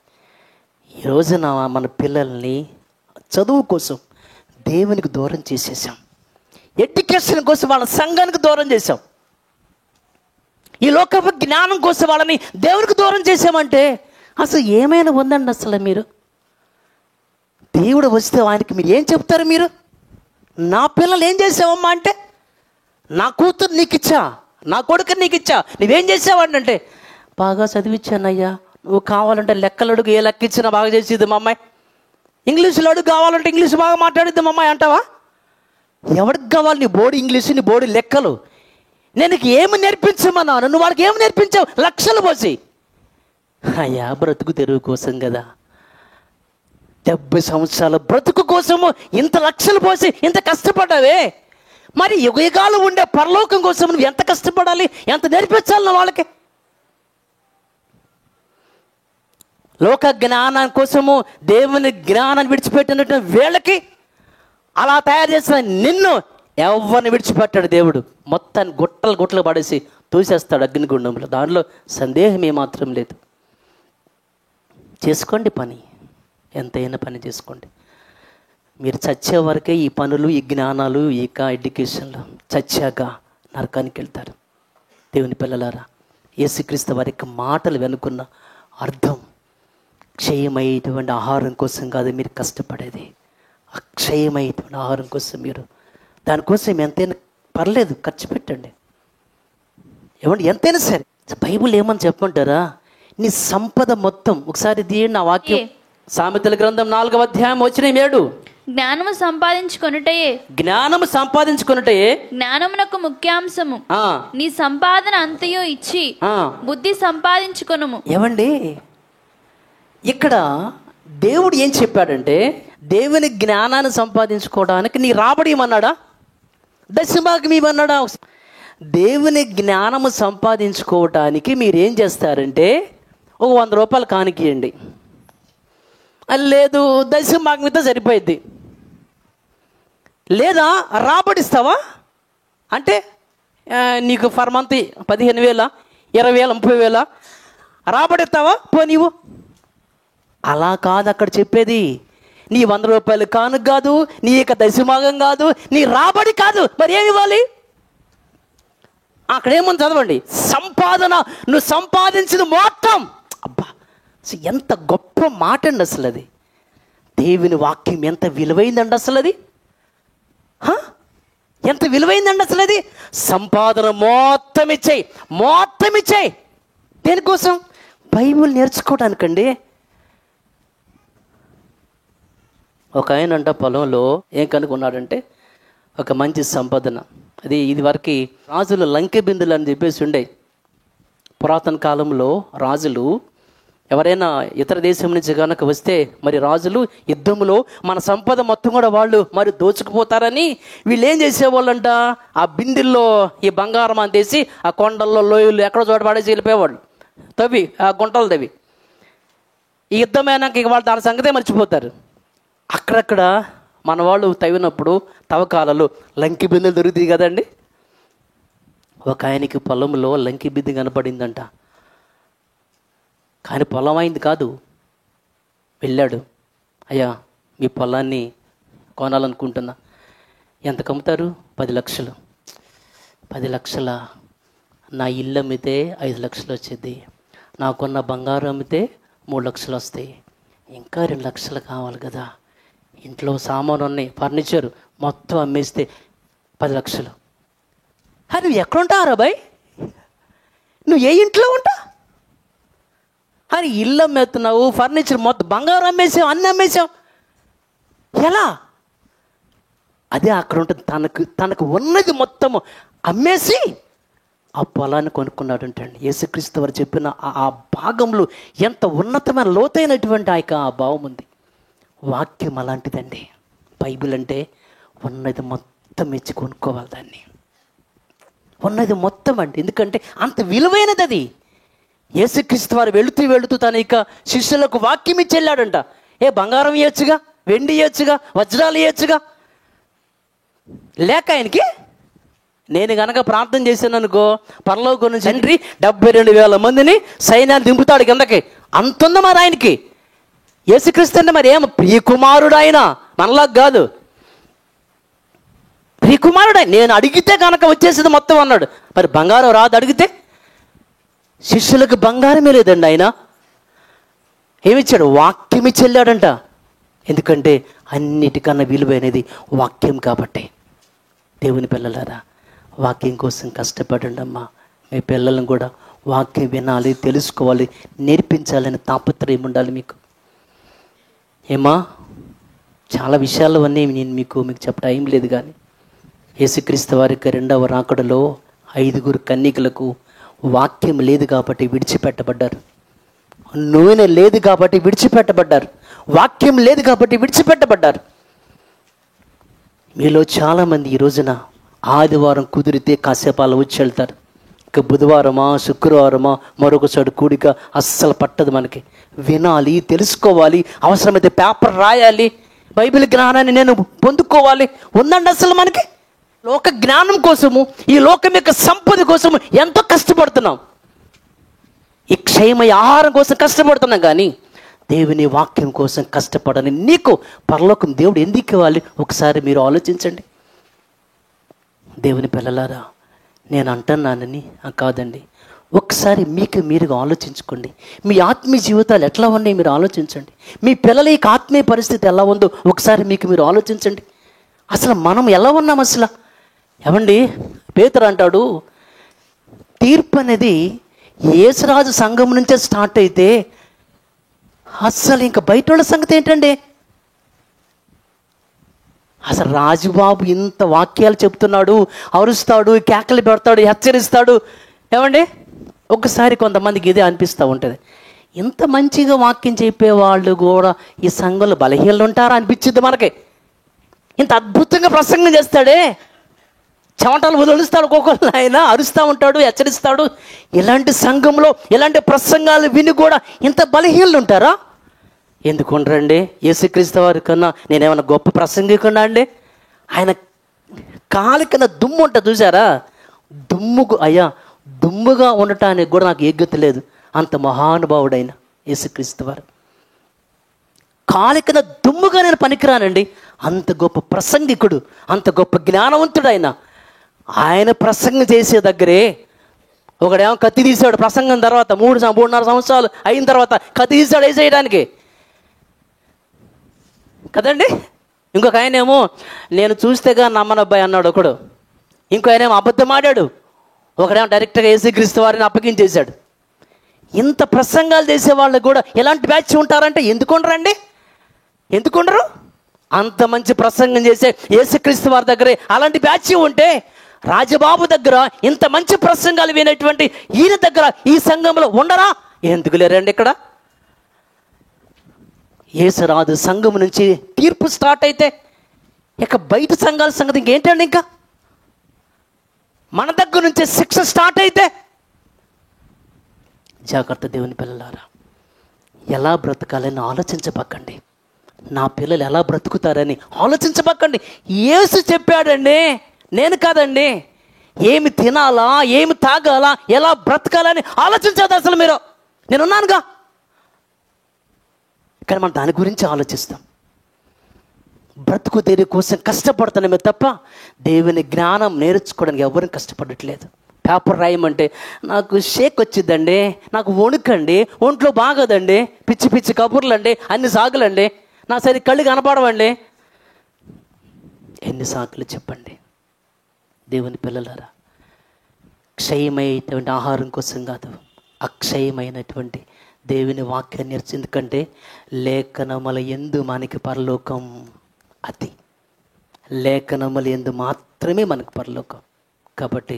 ఈరోజున మన పిల్లల్ని చదువు కోసం దేవునికి దూరం చేసేసాం, ఎడ్యుకేషన్ కోసం వాళ్ళ సంఘానికి దూరం చేసాం, ఈ లోకపు జ్ఞానం కోసం వాళ్ళని దేవునికి దూరం చేసామంటే అసలు ఏమైనా ఉందండి? అసలు మీరు దేవుడు వస్తే ఆయనకి మీరు ఏం చెప్తారు? మీరు నా పిల్లలు ఏం చేసావమ్మా అంటే, నా కూతురు నీకు ఇచ్చా, నా కొడుకు నీకు ఇచ్చా, నువ్వేం చేసావండి అంటే, బాగా చదివించానయ్యా, నువ్వు కావాలంటే లెక్కలు అడుగు, ఏ లెక్క ఇచ్చినా బాగా చేసేది మా అమ్మాయి, ఇంగ్లీషులో అడుగు, కావాలంటే ఇంగ్లీష్ బాగా మాట్లాడిద్ది మా అమ్మాయి అంటావా? ఎవరికి కావాలి నీ బోడి ఇంగ్లీషు, నీ బోడి లెక్కలు? నేను ఏమి నేర్పించమన్నాను, నువ్వు వాళ్ళకి ఏమి నేర్పించావు? లక్షలు పోసి. అయ్యా బ్రతుకు తెరువు కోసం కదా, 70 సంవత్సరాల బ్రతుకు కోసము ఇంత లక్షలు పోసి ఇంత కష్టపడ్డావే, మరి యుగయుగాలు ఉండే పరలోకం కోసం నువ్వు ఎంత కష్టపడాలి, ఎంత నేర్పించాలి నా వాళ్ళకి? లోక జ్ఞానం కోసము దేవుని జ్ఞానాన్ని విడిచిపెట్టినట్టు వీళ్ళకి అలా తయారు చేసిన నిన్ను ఎవరిని విడిచిపెట్టాడు దేవుడు, మొత్తాన్ని గుట్టలు గుట్టలు పడేసి తోసేస్తాడు అగ్నిగుండంలో, దానిలో సందేహం ఏమాత్రం లేదు. చేసుకోండి పని, ఎంతైనా పని చేసుకోండి. మీరు చచ్చే వరకే ఈ పనులు, ఈ జ్ఞానాలు, ఈ ఎడ్యుకేషన్లు, చచ్చాక నరకానికి వెళ్తారు. దేవుని పిల్లలారా, యేసుక్రీస్తు వారి యొక్క మాటలు వెనుకున్న అర్థం క్షయమయ్యేటువంటి ఆహారం కోసం కాదు మీరు కష్టపడేది, అక్షయమయ్యేటువంటి ఆహారం కోసం. మీరు దానికోసం ఎంతైనా పర్లేదు ఖర్చు పెట్టండి, ఏమండి, ఎంతైనా సరే. బైబుల్ ఏమని చెప్పమంటారా? నీ సంపద మొత్తం ఒకసారి తీయండి. నా వాక్యం సామెతల గ్రంథం 4వ అధ్యాయం 7. జ్ఞానము సంపాదించుకొనుటయే, జ్ఞానము సంపాదించుకొనుటయే జ్ఞానమునకు ముఖ్యాంశము. నీ సంపాదన అంతయు ఇచ్చి బుద్ధి సంపాదించుకొనుము. ఏమండి, ఇక్కడ దేవుడు ఏం చెప్పాడంటే, దేవుని జ్ఞానాన్ని సంపాదించుకోవడానికి నీ రాబడి ఇవ్వమన్నాడా? దశభాగం ఇవ్వమన్నాడా? దేవుని జ్ఞానము సంపాదించుకోవటానికి మీరేం చేస్తారంటే, ఒక 100 రూపాయలు కానికియండి, లేదు దశభాగం ఇస్తే సరిపోయింది. లేదా రాబడిస్తావా అంటే నీకు ఫర్ మంత్ 15,000, 20,000, 30,000 రాబడిస్తావా? పో నీవు. అలా కాదు అక్కడ చెప్పేది. నీ 100 రూపాయలు కానుక కాదు, నీ యొక్క దశభాగం కాదు, నీ రాబడి కాదు, మరి ఏమి ఇవ్వాలి? అక్కడ ఏమని చదవండి, సంపాదన, నువ్వు సంపాదించిన మొత్తం. అబ్బా, ఎంత గొప్ప మాట అండి అసలు అది. దేవుని వాక్యం ఎంత విలువైందండి అసలు అది, ఎంత విలువైందండి అసలు అది. సంపాదన మొత్తం ఇచ్చేయి, మొత్తం ఇచ్చేయి. దేనికోసం? బైబిల్ నేర్చుకోవడానికండి. ఒక ఆయన అంట పొలంలో ఏం కనుక్కున్నాడంటే, ఒక మంచి సంపాదన. అది ఇది వరకు రాజులు లంకె బిందులు అని చెప్పేసి ఉండే. పురాతన కాలంలో రాజులు ఎవరైనా ఇతర దేశం నుంచి కనుక వస్తే, మరి రాజులు యుద్ధంలో మన సంపద మొత్తం కూడా వాళ్ళు మరి దోచుకుపోతారని వీళ్ళు ఏం చేసేవాళ్ళంట, ఆ బిందెల్లో ఈ బంగారం అందేసి ఆ కొండల్లో, లోయలు ఎక్కడో చోట పడేసి వెళ్ళిపోయేవాళ్ళు, తవ్వి ఆ గుంటలు తవ్వి. ఈ యుద్ధమైనాక ఇక వాళ్ళు దాని సంగతే మర్చిపోతారు. అక్కడక్కడ మన వాళ్ళు తవ్వినప్పుడు తవ్వకాలలో లంకి బిందెలు దొరుకుతాయి కదండి. ఒక ఆయనకి పొలంలో లంకి బిందె కనపడిందంట, కానీ పొలం అయింది కాదు. వెళ్ళాడు, అయ్యా మీ పొలాన్ని కొనాలనుకుంటున్నా, ఎంత కమ్ముతారు? 10 లక్షలు. 10 లక్షల? నా ఇల్లు అమ్మితే 5 లక్షలు వచ్చేది, నాకున్న బంగారం అమ్మితే 3 లక్షలు వస్తాయి, ఇంకా 2 లక్షలు కావాలి కదా, ఇంట్లో సామాను ఉన్నాయి, ఫర్నిచర్ మొత్తం అమ్మేస్తే 10 లక్షలు. నువ్వు ఎక్కడ ఉంటావు బాయ్? నువ్వు ఏ ఇంట్లో ఉంటా? అని ఇల్లు అమ్మేస్తున్నావు, ఫర్నిచర్ మొత్తం, బంగారం అమ్మేసావు, అన్నీ అమ్మేసావు, ఎలా? అదే అక్కడ ఉంటుంది. తనకు ఉన్నది మొత్తము అమ్మేసి ఆ పొలాన్ని కొనుక్కున్నాడు అంటండి. యేసుక్రీస్తు వారు చెప్పిన ఆ భాగంలో ఎంత ఉన్నతమైన లోతైనటువంటి ఆ భావం ఉంది. వాక్యం అలాంటిదండి. బైబిల్ అంటే ఉన్నది మొత్తం ఇచ్చి కొనుక్కోవాలి దాన్ని. ఉన్నది మొత్తం అండి. ఎందుకంటే అంత విలువైనది అది. యేసుక్రీస్తు వారు వెళుతూ తన ఇక శిష్యులకు వాక్యం ఇచ్చి వెళ్ళాడంట. బంగారం ఇవ్వచ్చుగా, వెండి ఇవ్వచ్చుగా, వజ్రాలు ఇవ్వచ్చుగా, లేక ఆయనకి నేను గనక ప్రార్థన చేశాను అనుకో, పరలోకం నుంచి తండ్రి 72,000 మందిని సైన్యాన్ని దింపుతాడు కిందకి. అంతుంది మరి ఆయనకి. యేసుక్రీస్తు అంటే మరి ఏమో ప్రియకుమారుడు ఆయన, మనలా కాదు. ప్రియకుమారుడు ఆయన. నేను అడిగితే కనుక వచ్చేసింది మొత్తం అన్నాడు. మరి బంగారం రాదు అడిగితే? శిష్యులకు బంగారమే లేదండి. ఆయన ఏమిచ్చాడు? వాక్యం ఇచ్చి వెళ్ళాడంట. ఎందుకంటే అన్నిటికన్నా విలువైనది వాక్యం కాబట్టి. దేవుని పిల్లలారా, వాక్యం కోసం కష్టపడండి అమ్మా. మీ పిల్లలను కూడా వాక్యం వినాలి, తెలుసుకోవాలి, నేర్పించాలని తాపత్రయం ఉండాలి మీకు. ఏమా, చాలా విషయాలు అన్నీ నేను మీకు చెప్పడం ఏం లేదు. కానీ యేసుక్రీస్తు వారికి 2వ రాకడలో 5 కన్యకలకు వాక్యం లేదు కాబట్టి విడిచిపెట్టబడ్డారు. నూనె లేదు కాబట్టి విడిచిపెట్టబడ్డారు. వాక్యం లేదు కాబట్టి విడిచిపెట్టబడ్డారు. మీలో చాలామంది ఈ రోజున ఆదివారం కుదిరితే కాసేపు అలా వచ్చి వెళ్తారు. ఇక బుధవారమా, శుక్రవారమా, మరొకసారి కూడిక అస్సలు పట్టదు మనకి. వినాలి, తెలుసుకోవాలి, అవసరమైతే పేపర్ రాయాలి, బైబిల్ జ్ఞానాన్ని నేను పొందుకోవాలి. ఉందండి అసలు మనకి. లోక జ్ఞానం కోసము, ఈ లోకం యొక్క సంపద కోసము ఎంతో కష్టపడుతున్నాం. ఈ క్షయమయ ఆహారం కోసం కష్టపడుతున్నాం. కానీ దేవుని వాక్యం కోసం కష్టపడని నీకు పరలోకం దేవుడు ఎందుకు ఇవ్వాలి? ఒకసారి మీరు ఆలోచించండి. దేవుని పిల్లలారా, నేను అంటున్నానని కాదండి. ఒకసారి మీకు మీరుగా ఆలోచించుకోండి. మీ ఆత్మీయ జీవితాలు ఎట్లా ఉన్నాయి మీరు ఆలోచించండి. మీ పిల్లల యొక్క ఆత్మీయ పరిస్థితి ఎలా ఉందో ఒకసారి మీకు మీరు ఆలోచించండి. అసలు మనం ఎలా ఉన్నాం అసలు? ఏమండి, పేతురు అంటాడు, తీర్పు అనేది యేసురాజు సంఘం నుంచే స్టార్ట్ అయితే అస్సలు ఇంకా బయట వాళ్ళ సంగతి ఏంటండి? అసలు రాజుబాబు ఇంత వాక్యాలు చెప్తున్నాడు, అరుస్తాడు, కేకలు పెడతాడు, హెచ్చరిస్తాడు. ఏమండి, ఒకసారి కొంతమందికి ఇదే అనిపిస్తూ ఉంటుంది, ఇంత మంచిగా వాక్యం చెప్పేవాళ్ళు కూడా ఈ సంఘంలో బలహీనలు ఉంటారా అనిపించింది మనకి. ఇంత అద్భుతంగా ప్రసంగం చేస్తాడే, చెమటలు వదులుస్తాడు, ఒక్కొక్కరు ఆయన అరుస్తూ ఉంటాడు, హెచ్చరిస్తాడు. ఇలాంటి సంఘంలో ఇలాంటి ప్రసంగాలు విని కూడా ఇంత బలహీనలు ఉంటారా? ఎందుకు ఉండరండి? యేసుక్రీస్తు వారి కన్నా నేనేమన్నా గొప్ప ప్రసంగికున్నా అండి? ఆయన కాలి కన్నా దుమ్ము ఉంటుంది చూసారా? దుమ్ముగా ఉండటానికి కూడా నాకు యోగ్యత లేదు. అంత మహానుభావుడైన యేసుక్రీస్తు వారు కాలి కన్నా దుమ్ముగా నేను పనికిరానండి. అంత గొప్ప ప్రసంగికుడు, అంత గొప్ప జ్ఞానవంతుడు ఆయన. ఆయన ప్రసంగం చేసే దగ్గరే ఒకడేమో కత్తి తీసాడు ప్రసంగం తర్వాత, 3.5 సంవత్సరాలు అయిన తర్వాత కత్తి తీసాడు వేసేయడానికి కదండి. ఇంకొక ఆయన ఏమో నేను చూస్తేగా నమ్మనబ్బాయి అన్నాడు ఒకడు. ఇంకో ఆయన ఏమో అబద్ధం ఆడాడు. ఒకడేమో డైరెక్ట్గా యేసుక్రీస్తు వారిని అప్పగించేశాడు. ఇంత ప్రసంగాలు చేసే వాళ్ళు కూడా ఎలాంటి బ్యాచ్ ఉంటారంటే ఎందుకుండరండి? ఎందుకుండరు? అంత మంచి ప్రసంగం చేసే యేసుక్రీస్తు వారి దగ్గరే అలాంటి బ్యాచ్ ఉంటే, రాజబాబు దగ్గర ఇంత మంచి ప్రసంగాలు వినేటువంటి ఈయన దగ్గర ఈ సంఘంలో ఉండరా? ఎందుకు లేరండి ఇక్కడ? యేసురాజు సంఘం నుంచి తీర్పు స్టార్ట్ అయితే ఇక బయట సంఘాల సంగతి ఇంకేంటండి? ఇంకా మన దగ్గర నుంచే శిక్ష స్టార్ట్ అయితే జాగ్రత్త. దేవుని పిల్లలారా, ఎలా బ్రతకాలని ఆలోచించబక్కండి. నా పిల్లలు ఎలా బ్రతుకుతారని ఆలోచించబక్కండి. యేసు చెప్పాడండి, నేను కాదండి. ఏమి తినాలా, ఏమి తాగాలా, ఎలా బ్రతకాలని ఆలోచించదు అసలు మీరు. నేనున్నానుగా. కానీ మనం దాని గురించి ఆలోచిస్తాం. బ్రతుకు దేని కోసం కష్టపడుతున్నామే తప్ప దేవుని జ్ఞానం నేర్చుకోవడానికి ఎవరు కష్టపడట్లేదు. పేపర్ రాయమంటే నాకు షేక్ వచ్చిందండి, నాకు వణుకండి, ఒంట్లో బాగోదండి, పిచ్చి పిచ్చి కబుర్లండి, అన్ని సాగులండి, నా సరి కళ్ళు కనపడవండి. ఎన్ని సాకులు చెప్పండి. దేవుని పిల్లలారా, క్షయమైనటువంటి ఆహారం కోసం కాదు, అక్షయమైనటువంటి దేవుని వాక్యాన్ని నేర్చు. ఎందుకంటే లేఖనముల యందు మనకి పరలోకం అతి. లేఖనముల యందు మాత్రమే మనకు పరలోకం. కాబట్టి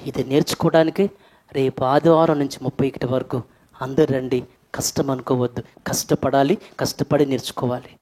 ఇది నేర్చుకోవడానికి రేపు ఆదివారం నుంచి 31 వరకు అందరు రండి. కష్టం అనుకోవద్దు, కష్టపడాలి, కష్టపడి నేర్చుకోవాలి.